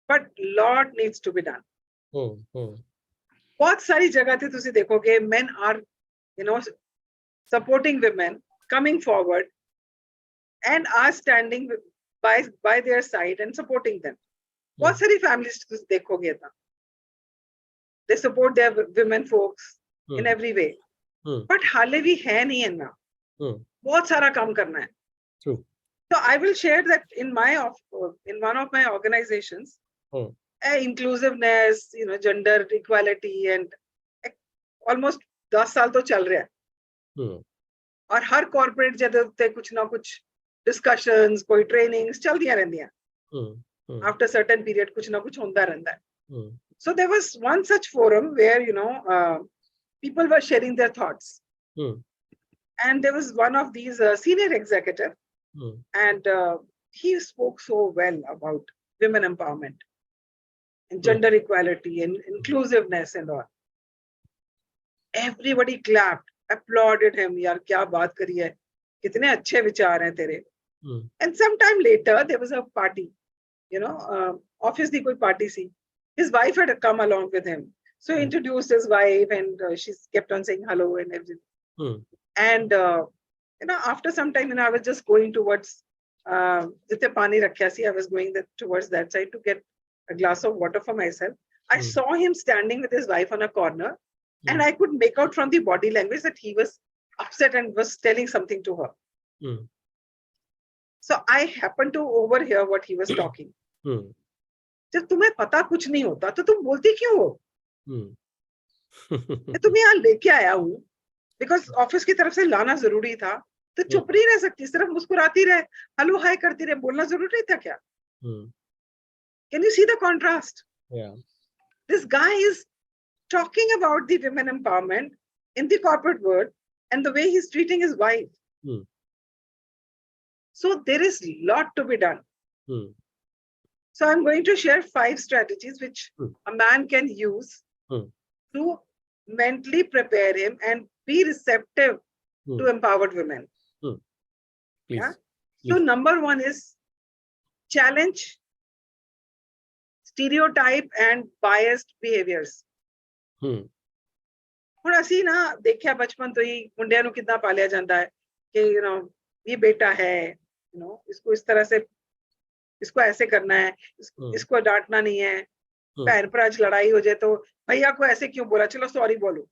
[SPEAKER 2] but lot needs to be done. बहुत सारी जगह थे तुसी देखोगे men are, you know, supporting women, coming forward, and are standing by their side and supporting them. बहुत सारी families तुसी देखोगे ना, they support their women folks in every way. But हाले भी है नहीं है ना, बहुत सारा काम करना है.
[SPEAKER 1] True.
[SPEAKER 2] So I will share that in one of my organizations, inclusiveness, you know, gender equality, and almost 10 साल तो चल रहा है. और हर corporate जगह पे कुछ ना कुछ discussions, कोई trainings चल दिया रहती हैं. After certain period कुछ ना कुछ होता रहता है. So there was one such forum where, you know, people were sharing their thoughts. And there was one of these senior executive, and he spoke so well about women empowerment and gender equality and inclusiveness and all. Everybody clapped, applauded him. यार क्या बात करी है, कितने अच्छे विचार हैं तेरे. And sometime later there was a party, you know, office की कोई party C. His wife had come along with him, so he introduced his wife, and she kept on saying hello and everything. And you know, after some time, you know, I was just going towards jithe pani rakhya si, I was going towards that side to get a glass of water for myself. I saw him standing with his wife on a corner, and I could make out from the body language that he was upset and was telling something to her. So I happened to overhear what he was talking. जब तुम्हें पता कुछ नहीं होता तो तुम बोलती क्यों हो? तुम्हें यहाँ लेके आया हूँ because ऑफिस की तरफ से लाना जरूरी था, तो चुप नहीं रह सकती, सिर्फ मुस्कुराती रहे, हेलो हाय करती रहे, बोलना जरूरी था क्या? Can you see the contrast?
[SPEAKER 1] Yeah.
[SPEAKER 2] This guy is talking about the women empowerment in the corporate world and the way he's treating his wife. So there is a lot to be done. So I'm going to share 5 strategies which a man can use to mentally prepare him and be receptive to empowered women.
[SPEAKER 1] Please.
[SPEAKER 2] Yeah?
[SPEAKER 1] Please.
[SPEAKER 2] So number 1 is challenge stereotype and biased behaviors. ਹੁਣ ਅਸੀਂ ਨਾ ਦੇਖਿਆ ਬਚਪਨ ਤੋਂ ਹੀ ਮੁੰਡਿਆਂ ਨੂੰ ਕਿੱਦਾਂ ਪਾਲਿਆ ਜਾਂਦਾ ਹੈ ਕਿ ਯੂ نو ਇਹ ਬੇਟਾ ਹੈ, यू नो, इसको इस तरह से, इसको ऐसे करना है, इसको डांटना नहीं है, बहन भरा च लड़ाई हो जाए तो भैया को ऐसे क्यों बोला, चलो सॉरी बोलो.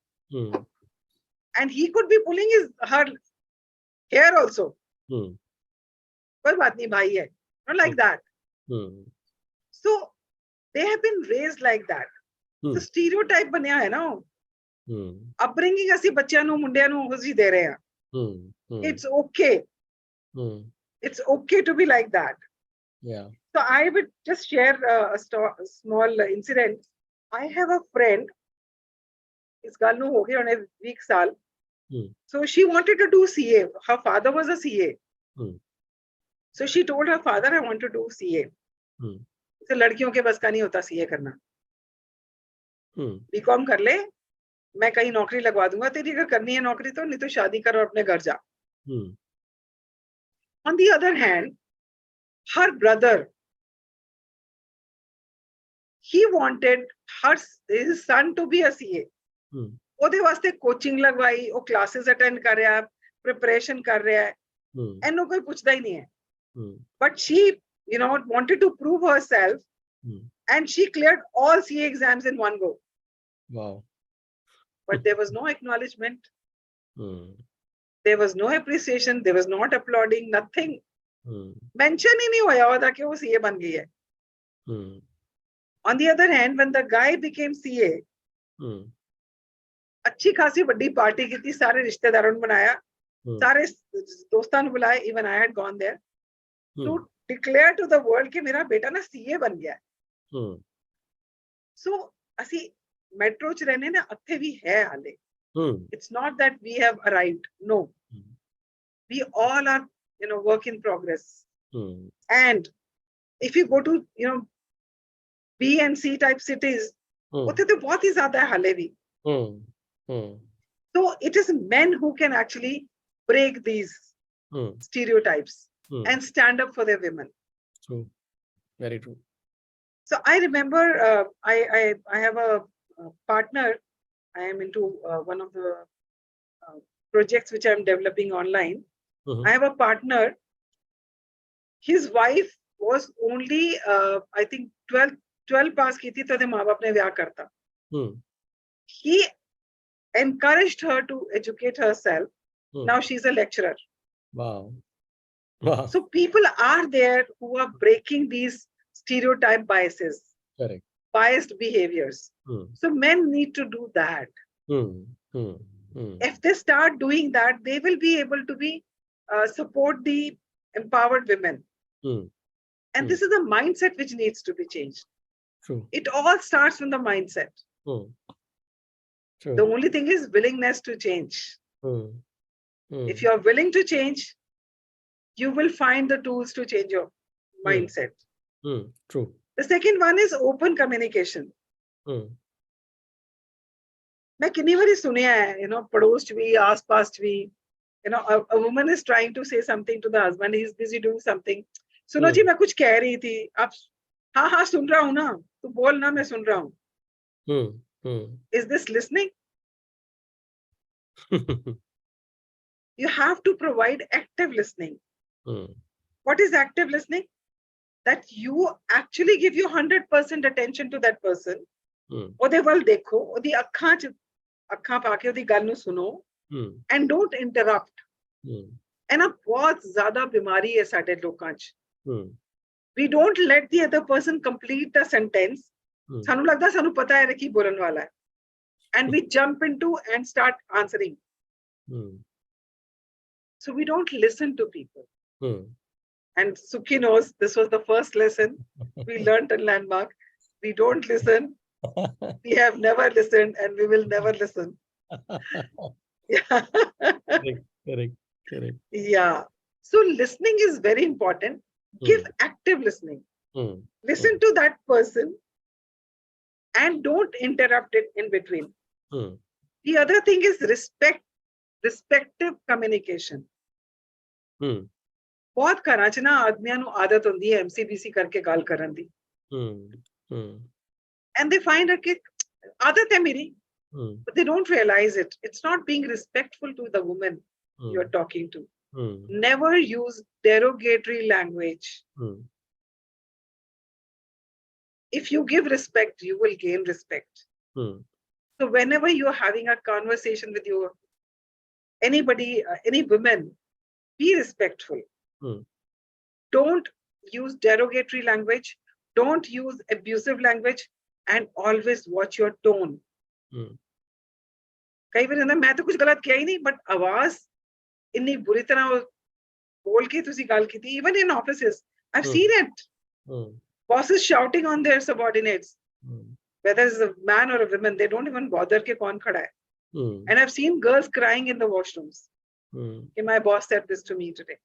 [SPEAKER 2] And he could be pulling her hair also. कोई बात नहीं, भाई है, not like that. So they have been raised like that. So stereotype ਬਣਿਆ ਹੈ ਨਾ. Upbringing ਅਸੀਂ ਬੱਚਿਆਂ ਨੂੰ, ਮੁੰਡਿਆਂ ਨੂੰ ਉਹੀ ਦੇ ਰਹੇ ਹਾਂ. It's okay. It's okay to be like that.
[SPEAKER 1] Yeah.
[SPEAKER 2] So I would just share a small incident. I have a friend. इस गाल ਨੂੰ ਹੋ ਗਏ ਉਹਨੇ 20 ਸਾਲ. So she wanted to do CA. Her father was a CA. So she told her father, I want to do CA. तो लड़कियों के बस का नहीं होता CA करना. बीकॉम कर ले, मैं कहीं नौकरी लगवा दूंगा तेरी, अगर करनी है नौकरी तो, नहीं तो शादी कर और अपने घर जा. On the other hand, her brother he wanted his son to be a CA. ਉਹਦੇ ਵਾਸਤੇ ਕੋਚਿੰਗ ਲਗਵਾਈ, ਉਹ ਕਲਾਸਿਸ ਅਟੈਂਡ ਕਰ ਰਿਹਾ, preparation ਕਰ ਰਿਹਾ ਹੈ, ਇਹਨੂੰ ਕੋਈ ਪੁੱਛਦਾ ਹੀ ਨਹੀਂ ਹੈ. But she, wanted to prove herself, and she cleared all CA exams in one go.
[SPEAKER 1] Wow.
[SPEAKER 2] But there was no acknowledgement. There was no appreciation. There was not applauding. Nothing. Mention ही नहीं होया होता कि वो CA बन गई है. On the other hand, when the guy became CA, अच्छी खासी बड़ी पार्टी की थी, सारे रिश्तेदारों ने बनाया, सारे दोस्तों ने बुलाए. Even I had gone there to declare to the world कि मेरा बेटा ना CA बन गया है. So ਅਸੀਂ metro ਚ रहने ना अच्छे भी है हाले. It's not that we have arrived. No, we all are, work in progress. And if you go to, B and C type cities, उत्थे तो बहुत ही ज़्यादा है हाले भी. So it is men who can actually break these stereotypes and stand up for their women.
[SPEAKER 1] True, very true.
[SPEAKER 2] So I remember I have a partner. I am into one of the projects which I am developing online. I have a partner. His wife was only I think 12 pass की थी तो दे माँ बाप ने ब्याह करता. He encouraged her to educate herself. Now she's a lecturer.
[SPEAKER 1] Wow.
[SPEAKER 2] So people are there who are breaking these stereotype biases.
[SPEAKER 1] Correct.
[SPEAKER 2] Biased behaviors. So men need to do that. If they start doing that, they will be able to be support the empowered women. And this is a mindset which needs to be changed.
[SPEAKER 1] True.
[SPEAKER 2] It all starts from the mindset.
[SPEAKER 1] True.
[SPEAKER 2] The only thing is willingness to change. If you are willing to change, you will find the tools to change your mindset.
[SPEAKER 1] True.
[SPEAKER 2] The second one is open communication. मैं कितनी बारी सुनिया है, पड़ोस भी, आस-पास भी, a woman is trying to say something to the husband, he is busy doing something. सुनो जी मैं कुछ कह रही थी, आप हाँ सुन रहा हूँ ना, तू बोल ना, मैं सुन रहा हूँ. Is this listening? You have to provide active listening. What is active listening? That you actually give your 100% attention to that person. ਉਹਦੇ ਵੱਲ ਦੇਖੋ, ਉਹਦੀ ਅੱਖਾਂ ਪਾ ਕੇ ਉਹਦੀ ਗੱਲ ਨੂੰ ਸੁਣੋ, and don't interrupt. ਇਹ ਨਾ ਬਹੁਤ ਜ਼ਿਆਦਾ ਬਿਮਾਰੀ ਹੈ ਸਾਡੇ ਲੋਕਾਂ 'ਚ. We don't let the other person complete the sentence. ਸਾਨੂੰ ਲੱਗਦਾ ਸਾਨੂੰ ਪਤਾ ਹੈ ਕੀ ਬੋਲਣ ਵਾਲਾ ਹੈ. And we jump into and start answering. So we don't listen to people. And Sukhi knows this was the first lesson we learned in Landmark. We don't listen. We have never listened and we will never listen. Yeah.
[SPEAKER 1] Correct.
[SPEAKER 2] Yeah. So listening is very important. Give active listening. Listen to that person and don't interrupt it in between. The other thing is respective communication. बहुत घरां च ना आदमियां ਨੂੰ ਆਦਤ ਹੁੰਦੀ ਹੈ MCBC ਕਰਕੇ ਗੱਲ ਕਰਨ ਦੀ. And they find that आदत है मेरी, but they don't realize it. It's not being respectful to the woman you're talking to. Never use derogatory language. If you give respect, you will gain respect. So whenever you're having a conversation with anybody, any women, be respectful. Don't use derogatory language. Don't use abusive language. And always watch your tone. कई बार ना मैं तो कुछ गलत किया ही नहीं, but आवाज इतनी बुरी तरह बोल के तुसी गाल की थी. Even in offices, I've seen it. Bosses shouting on their subordinates, whether it's a man or a woman, they don't even bother के कौन खड़ा है. And I've seen girls crying in the washrooms. My boss said this to me today.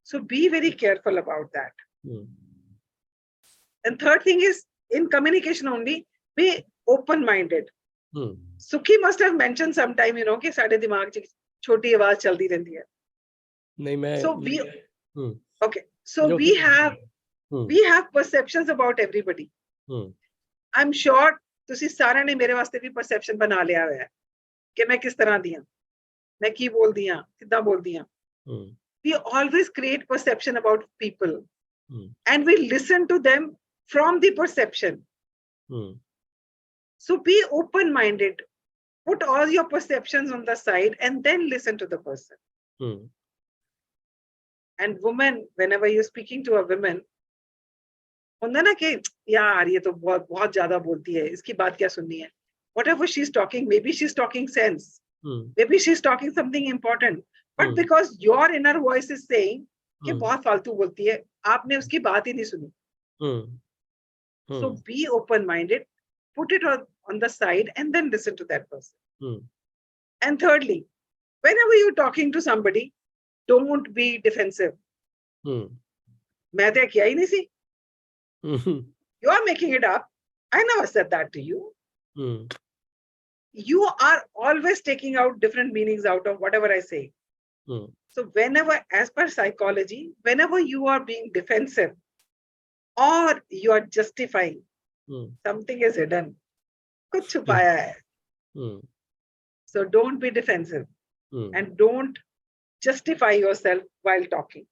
[SPEAKER 2] So be very careful about that. And third thing is, in communication only, be open-minded. Sukhi must have mentioned sometime, कि साडे दिमाग च छोटी आवाज चलती रहती है.
[SPEAKER 1] नहीं मैं.
[SPEAKER 2] So okay. So we have perceptions about everybody. I'm sure ਤੁਸੀਂ ਸਾਰਿਆਂ ਨੇ ਮੇਰੇ ਵਾਸਤੇ ਵੀ perception ਬਣਾ ਲਿਆ ਹੋਇਆ ਹੈ ਕਿ ਮੈਂ ਕਿਸ ਤਰ੍ਹਾਂ ਦੀ ਹਾਂ, ਮੈਂ ਕੀ ਬੋਲਦੀ ਹਾਂ, ਕਿੱਦਾਂ ਬੋਲਦੀ ਹਾਂ. We always create perception about people and we listen to them from the perception. So be open-minded. Put all your perceptions on the side and then listen to the person. And women, whenever you're speaking to a woman, होता ना कि यार ये तो बहुत ज्यादा बोलती है, इसकी बात क्या सुननी है. Whatever she's talking, maybe she's talking sense. Maybe she's talking something important. But because your inner voice is saying कि बहुत फालतू बोलती है, आपने उसकी बात ही नहीं सुनी. So be open-minded, put it on the side and then listen to that person. And thirdly, whenever you're talking to somebody, don't be defensive. मैं तो किया ही नहीं सी. You are making it up. I never said that to you. You are always taking out different meanings out of whatever I say. So whenever, as per psychology, whenever you are being defensive or you are justifying, something is hidden. कुछ छुपाया है. So don't be defensive and don't justify yourself while talking.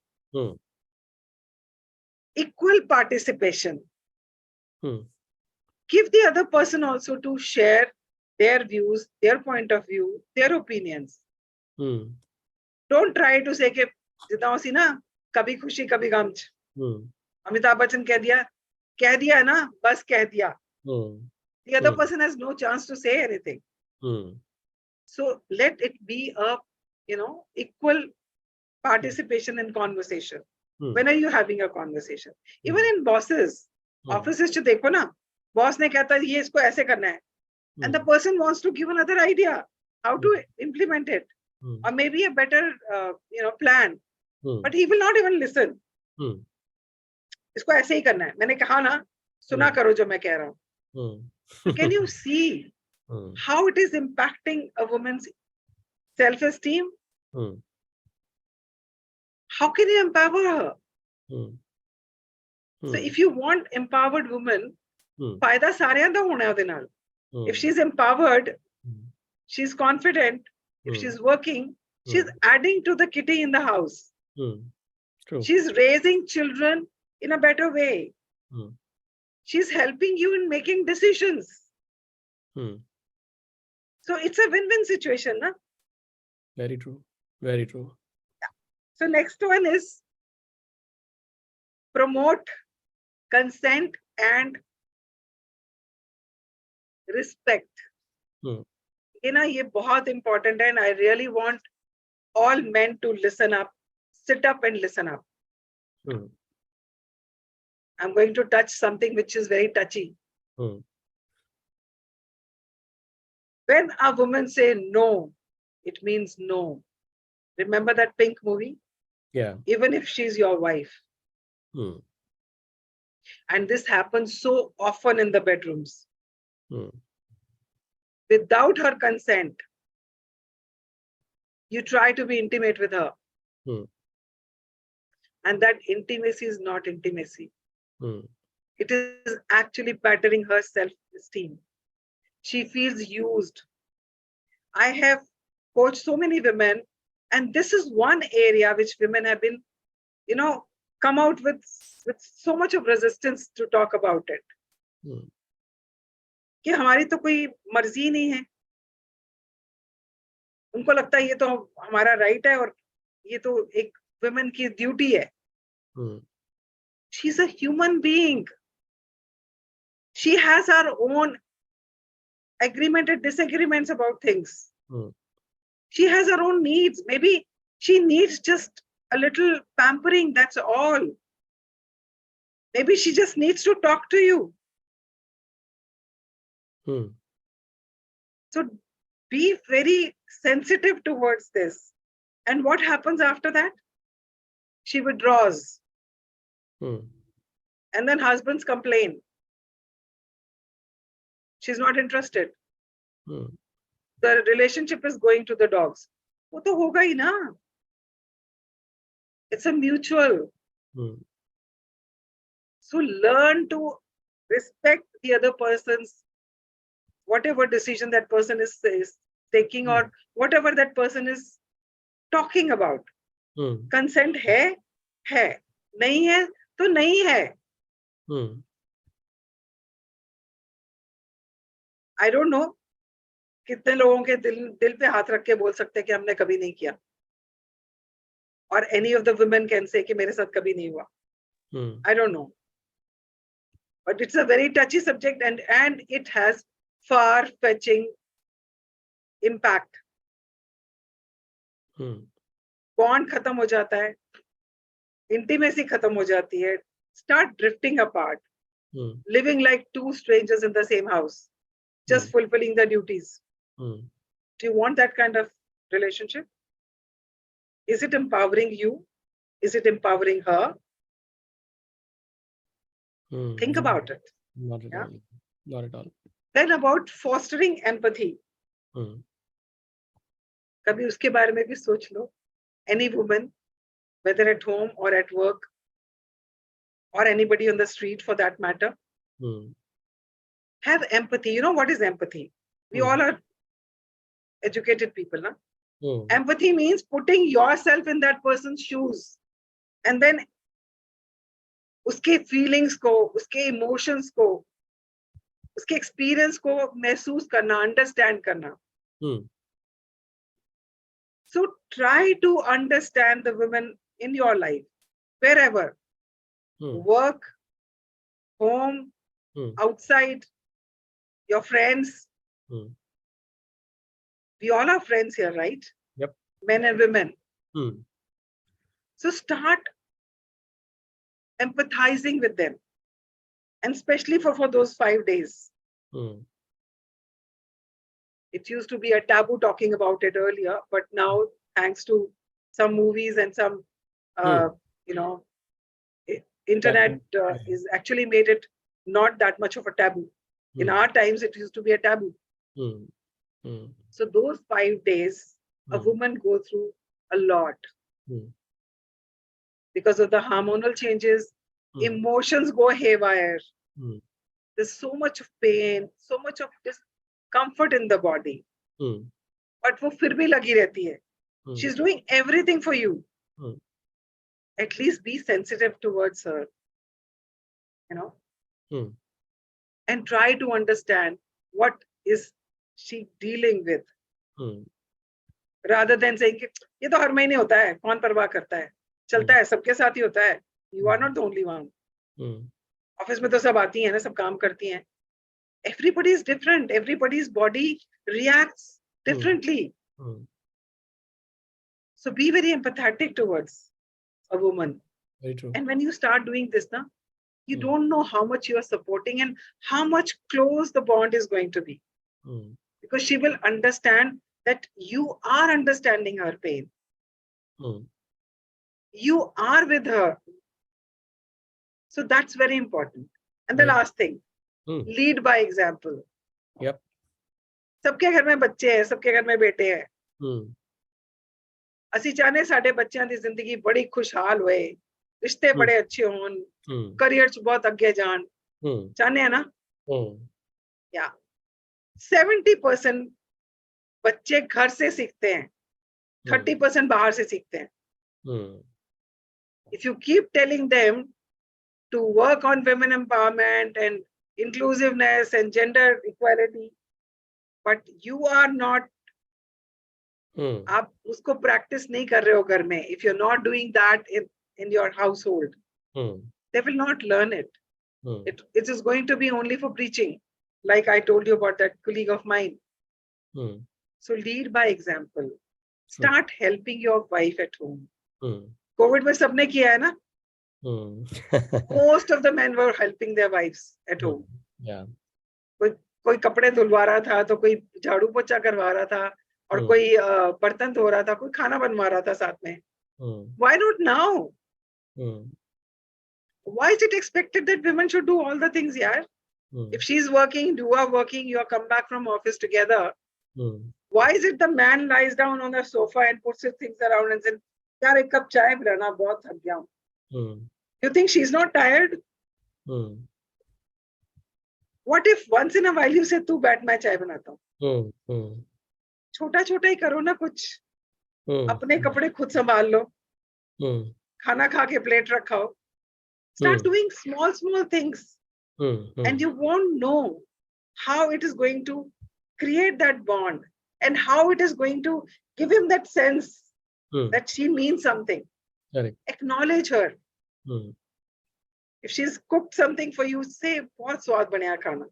[SPEAKER 2] Equal participation. Give the other person also to share their views, their point of view, their opinions. Don't try to say कि जितना सी ना कभी खुशी कभी गम. अमिताभ बच्चन कह दिया ना, बस कह दिया. The other person has no chance to say anything. So let it be a, equal participation in conversation. When are you having a conversation? Even in bosses, offices जो देखो ना, boss ने कहता है ये इसको ऐसे करना है, and the person wants to give another idea how to implement it, or maybe a better plan, but he will not even listen. इसको ऐसे ही करना है, मैंने कहा ना, सुना करो जो मैं कह रहा हूँ. So can you see how it is impacting a woman's self-esteem? How can you empower her? So if you want empowered woman, फायदा सारियां दा होना है उहदे नाल. If she's empowered, she's confident. If she's working, she's adding to the kitty in the house.
[SPEAKER 1] True.
[SPEAKER 2] She's raising children in a better way. She's helping you in making decisions. So it's a win-win situation, na?
[SPEAKER 1] Very true. Very true.
[SPEAKER 2] So next one is promote consent and respect. ये बहुत important है, and I really want all men to listen up, sit up and listen up. I'm going to touch something which is very touchy. When a woman say no, it means no. Remember that Pink movie?
[SPEAKER 1] Yeah.
[SPEAKER 2] Even if she's your wife. And this happens so often in the bedrooms. Without her consent, you try to be intimate with her. And that intimacy is not intimacy. It is actually battering her self-esteem. She feels used. I have coached so many women, and this is one area which women have been, come out with so much of resistance to talk about it. कि हमारी तो कोई मर्जी नहीं है. उनको लगता है ये तो हमारा राइट है और ये तो एक women की ड्यूटी है. She's a human being. She has her own agreement and disagreements about things. She has her own needs. Maybe she needs just a little pampering, that's all. Maybe she just needs to talk to you. So be very sensitive towards this. And what happens after that? She withdraws. And then husbands complain. She's not interested. The relationship is going to the dogs. वो तो होगा ही ना. It's a mutual. So learn to respect the other person's whatever decision that person is taking or whatever that person is talking about. Consent है, नहीं है तो नहीं है. I don't know कितने लोगों के दिल पे हाथ रख के बोल सकते हैं कि हमने कभी नहीं किया. Or any of the women can say कि मेरे साथ कभी नहीं हुआ. I don't know. But it's a very touchy subject and it has far-fetching impact. Bond खत्म हो जाता है, intimacy खत्म हो जाती है, start drifting apart, living like two strangers in the same house, just fulfilling their duties. Do you want that kind of relationship? Is it empowering you? Is it empowering her? Think about it.
[SPEAKER 1] Not at all. Not at all.
[SPEAKER 2] Then about fostering empathy. कभी उसके बारे में भी सोच लो. Any woman, whether at home or at work, or anybody on the street for that matter, have empathy. You know what is empathy? We all are educated people, na? Empathy means putting yourself in that person's shoes and then उसके feelings को, उसके emotions को, उसके experience को महसूस करना, understand करना. So try to understand the women in your life, wherever, work, home, outside, your friends. We all are friends here, right?
[SPEAKER 1] Yep. Men
[SPEAKER 2] and women. So start empathizing with them, and especially for those 5 days. It used to be a taboo talking about it earlier, but now thanks to some movies and some, internet is actually made it not that much of a taboo. In our times, it used to be a taboo. So those 5 days, a woman go through a lot. Because of the hormonal changes, emotions go haywire. There's so much of pain, so much of discomfort in the body. But वो फिर भी लगी रहती है. She's doing everything for you. At least be sensitive towards her. And try to understand what is she dealing with. Rather than saying, ये तो हर महीने होता है, कौन परवाह करता है, चलता है, सबके साथ ही होता है. You are not the only one. Office में तो सब आती हैं ना, सब काम करती हैं. Everybody is different. Everybody's body reacts differently. So be very empathetic towards a woman.
[SPEAKER 1] Very true.
[SPEAKER 2] And when you start doing this, you don't know how much you are supporting and how much close the bond is going to be. Because she will understand that you are understanding her pain. You are with her. So that's very important. And the last thing, lead by example.
[SPEAKER 1] Yep.
[SPEAKER 2] सबके घर में बच्चे हैं, सबके घर में बेटे हैं. ਅਸੀਂ ਚਾਹਨੇ ਸਾਡੇ ਬੱਚਿਆਂ ਦੀ ਜ਼ਿੰਦਗੀ ਬੜੀ ਖੁਸ਼ਹਾਲ ਹੋਏ, ਰਿਸ਼ਤੇ ਬੜੇ ਅੱਛੇ ਹੋਣ, ਕੈਰੀਅਰ ਚ ਬਹੁਤ ਅੱਗੇ ਜਾਣ. ਚਾਹਨੇ ਆ ਨਾ? Yeah. 70% बच्चे घर से सीखते हैं, 30% बाहर से सीखते हैं. If you keep telling them to work on women empowerment and inclusiveness and gender equality, but you are not, आप उसको practice नहीं कर रहे हो घर में. If you're not doing that in your household, they will not learn it. It is going to be only for preaching, like I told you about that colleague of mine. So lead by example. Start helping your wife at home. COVID में सबने किया है ना? Most of the men were helping their wives at home.
[SPEAKER 1] Yeah.
[SPEAKER 2] कोई कपड़े धुलवा रहा था, तो कोई झाड़ू पोछा करवा रहा था, और कोई बर्तन धो रहा था, कोई खाना बनवा रहा था साथ में. Why not now? Why is it expected that women should do all the things, yaar? If she's working, you are working, you are come back from office together. Why is it the man lies down on the sofa and puts his things around and says, yaar, ek cup chai pilana, bahut thak gaya hu. You think she's not tired? What if once in a while you say तू बैठ मैं चाय बनाता हूँ. छोटा छोटा ही करो ना कुछ. अपने कपड़े खुद संभाल लो. खाना खा के plate रखाओ. Start doing small things, and you won't know how it is going to create that bond, and how it is going to give him that sense that she means something.
[SPEAKER 1] Correct.
[SPEAKER 2] Acknowledge her. If she's cooked something for you, say बहुत स्वाद बनया खाना.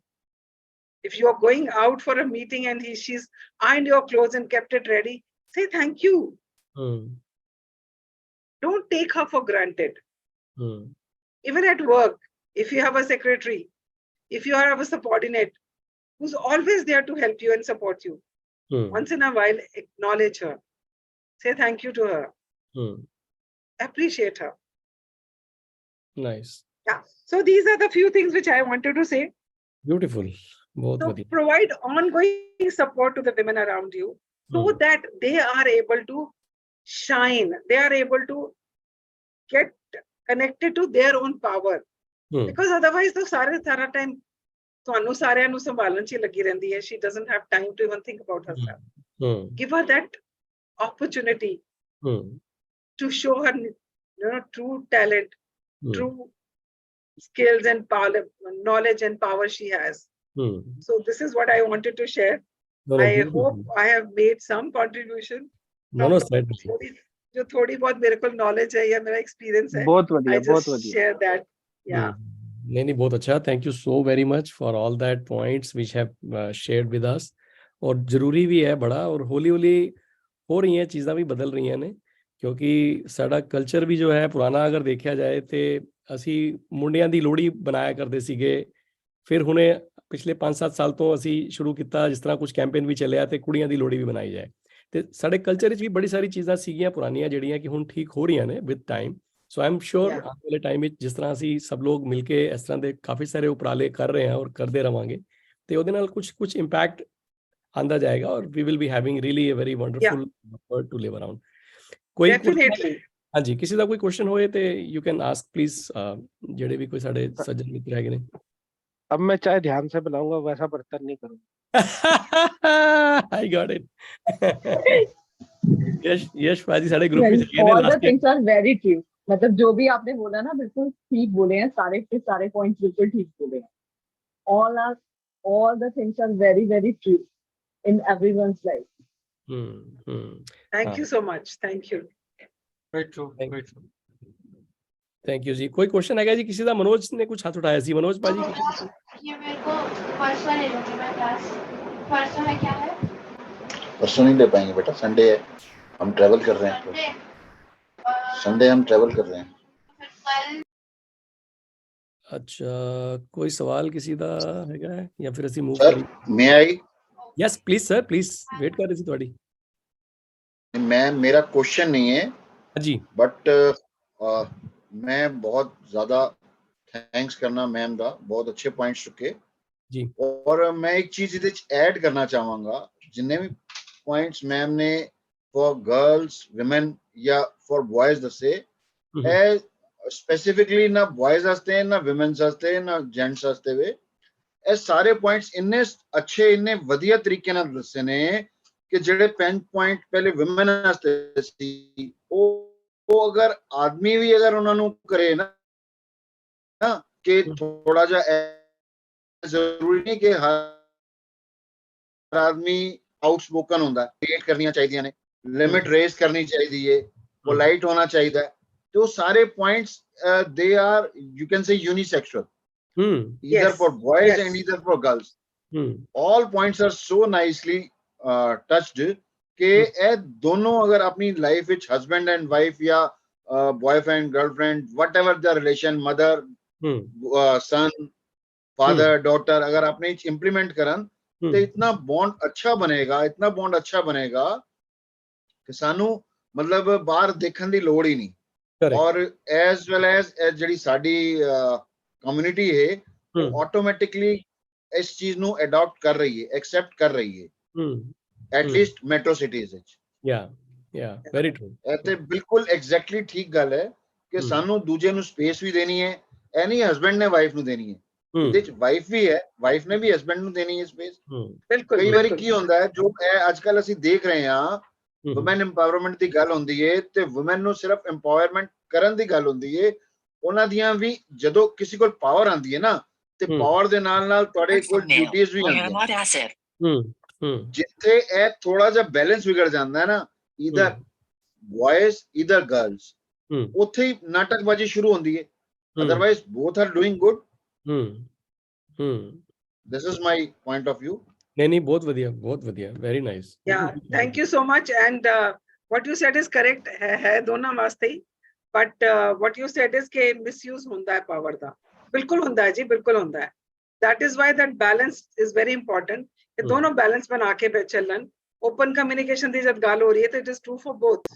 [SPEAKER 2] If you are going out for a meeting and she's ironed your clothes and kept it ready, say thank you. Don't take her for granted. Even at work, if you have a secretary, if you have a subordinate who's always there to help you and support you, once in a while, acknowledge her. Say thank you to her. Appreciate her.
[SPEAKER 1] Nice.
[SPEAKER 2] Yeah. So these are the few things which I wanted to say.
[SPEAKER 1] Beautiful.
[SPEAKER 2] So provide ongoing support to the women around you so that they are able to shine. They are able to get connected to their own power. Because otherwise, the sara time, ਤੁਹਾਨੂੰ ਸਾਰਿਆਂ ਨੂੰ ਸੰਭਾਲਣ 'ਚ ਲੱਗੀ ਰਹਿੰਦੀ ਹੈ. She doesn't have time to even think about herself. Give her that opportunity to show her, true talent, true skills and power, knowledge and power she has. So this is what I wanted to share. I hope I have made some contribution.
[SPEAKER 1] Certainly.
[SPEAKER 2] जो थोड़ी बहुत मेरे को knowledge है या मेरा experience है,
[SPEAKER 3] बहुत बढ़िया,
[SPEAKER 2] I just share that. Yeah.
[SPEAKER 1] नहीं बहुत अच्छा. Thank you so very much for all that points which have shared with us. और ਜ਼ਰੂਰੀ ਵੀ ਹੈ ਬੜਾ, ਔਰ ਹੌਲੀ ਹੌਲੀ ਹੋ ਰਹੀਆਂ ਚੀਜ਼ਾਂ ਵੀ ਬਦਲ ਰਹੀਆਂ ਨੇ, ਕਿਉਂਕਿ ਸਾਡਾ ਕਲਚਰ ਵੀ ਜੋ ਹੈ ਪੁਰਾਣਾ ਅਗਰ ਦੇਖਿਆ ਜਾਏ ਤੇ ਅਸੀਂ ਮੁੰਡਿਆਂ ਦੀ ਲੋਹੜੀ ਬਣਾਇਆ ਕਰਦੇ ਸੀਗੇ. ਫਿਰ ਹੁਣੇ ਪਿਛਲੇ 5-7 ਸਾਲ ਤੋਂ ਅਸੀਂ ਸ਼ੁਰੂ ਕੀਤਾ, ਜਿਸ ਤਰ੍ਹਾਂ ਕੁਝ ਕੈਂਪੇਨ ਵੀ ਚੱਲਿਆ ਤੇ ਕੁੜੀਆਂ ਦੀ ਲੋਹੜੀ ਵੀ ਬਣਾਈ ਜਾਏ. ਤੇ ਸਾਡੇ ਕਲਚਰ ਵਿੱਚ ਵੀ ਬੜੀ ਸਾਰੀ ਚੀਜ਼ਾਂ ਸੀਗੀਆਂ ਪੁਰਾਣੀਆਂ ਜਿਹੜੀਆਂ ਕਿ ਹੁਣ ਠੀਕ ਹੋ ਰਹੀਆਂ ਨੇ with time. So I am sure ਆਉਣ ਵਾਲੇ ਟਾਈਮ ਵਿੱਚ ਜਿਸ ਤਰ੍ਹਾਂ ਅਸੀਂ ਸਭ ਲੋਕ ਮਿਲ ਕੇ ਇਸ ਤਰ੍ਹਾਂ ਦੇ ਕਾਫੀ ਸਾਰੇ ਉਪਰਾਲੇ ਕਰ ਰਹੇ ਹਾਂ ਔਰ ਕਰਦੇ ਰਵਾਂਗੇ ਤੇ ਉਹਦੇ ਨਾਲ ਕੁਝ ਇੰਪੈਕਟ ਆਂਦਾ ਜਾਏਗਾ, ਔਰ we will be having really a very wonderful world to live around. ਕੋਈ ਹਾਂਜੀ ਕਿਸੇ ਦਾ ਕੋਈ ਕੁਐਸਚਨ ਹੋਏ ਤੇ ਯੂ ਕੈਨ ਆਸਕ ਪਲੀਜ਼, ਜਿਹੜੇ ਵੀ ਕੋਈ ਸਾਡੇ ਸੱਜਣ ਮਿੱਤਰ ਹੈਗੇ ਨੇ.
[SPEAKER 3] अब मैं चाहे ध्यान से बनाऊंगा, वैसा बर्तन नहीं करूंगा.
[SPEAKER 1] I got it. यश पाजी सारे ग्रुप में चले
[SPEAKER 4] गए. All the things are very true. मतलब जो भी आपने बोला ना बिल्कुल ठीक बोले हैं, सारे के सारे पॉइंट्स बिल्कुल ठीक बोले हैं. All the things are very very true in everyone's life.
[SPEAKER 2] Thank you so much. Thank you.
[SPEAKER 5] Very true. Very true.
[SPEAKER 1] Thank you जी. कोई क्वेश्चन है क्या जी? किसी का मनोज ने कुछ हाथ उठाया सी. मनोज पाजी
[SPEAKER 6] ये मेरे को फर्स्ट वन ले लूंगी मैं क्लास. फर्स्ट वन क्या है?
[SPEAKER 7] परसों नहीं ले पाएंगे बेटा, संडे है, हम ट्रैवल कर रहे हैं. संडे हम ट्रैवल कर रहे हैं.
[SPEAKER 1] अच्छा, कोई सवाल किसी का हैगा या फिर ਅਸੀਂ मूव
[SPEAKER 7] करी? मैं आई.
[SPEAKER 1] Yes please sir, please wait कर रही थी ਤੁਹਾਡੀ.
[SPEAKER 7] मैं मेरा क्वेश्चन नहीं है
[SPEAKER 1] जी,
[SPEAKER 7] बट मैं बहुत ज्यादा थैंक्स करना मैम ਦਾ, बहुत अच्छे पॉइंट्स चुके
[SPEAKER 1] जी.
[SPEAKER 7] और मैं एक चीज ਇਹਦੇ ਚ ਐਡ ਕਰਨਾ ਚਾਹਾਂਗਾ. ਜਿੰਨੇ ਵੀ ਪੁਆਇੰਟਸ ਮੈਮ ਨੇ ਫॉर ਗਰਲਸ ਵਿਮਨ ਜਾਂ ਫॉर ਬॉयਜ਼ ਦੱਸੇ, ਇਹ ਸਪੈਸੀਫਿਕਲੀ ਨਾ ਬॉयਜ਼ ਵਾਸਤੇ ਨਾ ਵਿਮਨਸ ਵਾਸਤੇ ਨਾ ਜੈਂਟਸ ਵਾਸਤੇ ਵੇ. ਇਹ ਸਾਰੇ ਪੁਆਇੰਟਸ ਇੰਨੇ ਅੱਛੇ ਇੰਨੇ ਵਧੀਆ ਤਰੀਕੇ ਨਾਲ ਦੱਸੇ ਨੇ ਕਿ ਜਿਹੜੇ 5 ਪੁਆਇੰਟ ਪਹਿਲੇ ਵਿਮਨ ਵਾਸਤੇ ਸੀ, ਉਹ ਅਗਰ ਆਦਮੀ ਵੀ ਅਗਰ ਉਹਨਾਂ ਨੂੰ ਕਰੇ ਨਾ ਕਿ ਥੋੜਾ ਜਿਹਾ, ਜ਼ਰੂਰੀ ਨਹੀਂ ਕਿ ਹਰ ਆਦਮੀ ਆਊਟਸਪੋਕਨ ਹੁੰਦਾ, ਕ੍ਰੀਏਟ ਕਰਨੀਆਂ ਚਾਹੀਦੀਆਂ ਨੇ, ਲਿਮਿਟ ਰੇਜ਼ ਕਰਨੀ ਚਾਹੀਦੀ ਹੈ, ਪੋਲਾਈਟ ਹੋਣਾ ਚਾਹੀਦਾ ਹੈ. ਤੇ ਉਹ ਸਾਰੇ ਪੁਆਇੰਟਸ ਦੇ are you can say unisexual, either for boys and either for girls. All points are so nicely touched ਕਿ ਇਹ ਦੋਨੋਂ ਅਗਰ ਆਪਣੀ ਲਾਈਫ ਵਿੱਚ ਹਸਬੈਂਡ ਐਂਡ ਵਾਈਫ ਜਾਂ ਬॉयफ्रेंड girlfriend whatever the relation, mother son, father daughter, अगर आपने implement करन ਤੇ इतना बॉन्ड अच्छा बनेगा, इतना बॉन्ड अच्छा बनेगा कि सानू मतलब बाहर देखने ਦੀ ਲੋੜ ਹੀ ਨਹੀਂ. और as well as ਜਿਹੜੀ ਸਾਡੀ ਕਮਿਊਨਿਟੀ ਹੈ ਉਹ ਆਟੋਮੈਟਿਕਲੀ ਇਸ ਚੀਜ਼ ਨੂੰ ਅਡਾਪਟ ਕਰ ਰਹੀ ਹੈ, ਐਕਸੈਪਟ ਕਰ ਰਹੀ ਹੈ, ਐਟ ਲੀਸਟ ਮੈਟਰੋ ਸਿਟੀਜ਼ ਵਿੱਚ.
[SPEAKER 1] ਯਾ ਵੈਰੀ ਟਰੂ.
[SPEAKER 7] ਇਹ ਤੇ ਬਿਲਕੁਲ ਐਗਜ਼ੈਕਟਲੀ ਠੀਕ ਗੱਲ ਹੈ ਕਿ ਸਾਨੂੰ ਦੂਜੇ ਨੂੰ ਸਪੇਸ ਵੀ ਦੇਣੀ ਹੈ. ਇਹ ਨਹੀਂ ਹਸਬੈਂਡ ਨੇ ਵਾਈਫ ਨੂੰ ਦੇਣੀ ਹੈ, ਇਹਦੇ ਚ ਵਾਈਫ ਵੀ ਹੈ, ਵਾਈਫ ਨੇ ਵੀ ਹਸਬੈਂਡ ਨੂੰ ਦੇਣੀ ਹੈ ਸਪੇਸ।
[SPEAKER 2] ਬਿਲਕੁਲ
[SPEAKER 7] ਕਈ ਵਾਰੀ ਕੀ ਹੁੰਦਾ ਹੈ, ਜੋ ਅੱਜ ਕੱਲ ਅਸੀਂ ਦੇਖ ਰਹੇ ਹਾਂ, ਵੂਮਨ ਇੰਪਾਵਰਮੈਂਟ ਦੀ ਗੱਲ ਹੁੰਦੀ ਹੈ ਤੇ ਵੂਮਨ ਨੂੰ ਸਿਰਫ ਇੰਪਾਵਰਮੈਂਟ ਕਰਨ ਦੀ ਗੱਲ ਹੁੰਦੀ ਹੈ। ਉਹਨਾਂ ਦੀਆਂ ਵੀ ਜਦੋਂ ਕਿਸੇ ਕੋਲ ਪਾਵਰ ਆਉਂਦੀ ਹੈ ਨਾ, ਤੇ ਪਾਵਰ ਦੇ ਨਾਲ ਨਾਲ ਤੁਹਾਡੇ ਕੋਲ ਡਿਊਟੀਆਂ ਵੀ ਆਉਂਦੀਆਂ। ਜਿੱਥੇ ਇਹ ਥੋੜਾ ਜਿਹਾ ਬੈਲੈਂਸ ਵਿਗੜ ਜਾਂਦਾ ਹੈ ਨਾ, ਈਦਰ ਬॉयਜ਼ ਈਦਰ ਗਰਲਸ, ਉੱਥੇ ਹੀ ਨਾਟਕਬਾਜ਼ੀ ਸ਼ੁਰੂ ਹੁੰਦੀ ਹੈ। Otherwise both are doing good. This is my point of view.
[SPEAKER 1] नहीं, बहुत बढ़िया, very nice.
[SPEAKER 2] Yeah, thank you so much. And what you said is correct. है दोनों वास्ते ही, but what you said is कि misuse होता है power का, बिल्कुल होता है जी, बिल्कुल होता है. That is why that balance is very important. कि दोनों balance बना के चलन. Open communication दी जब गाल हो रही है तो it is true for both.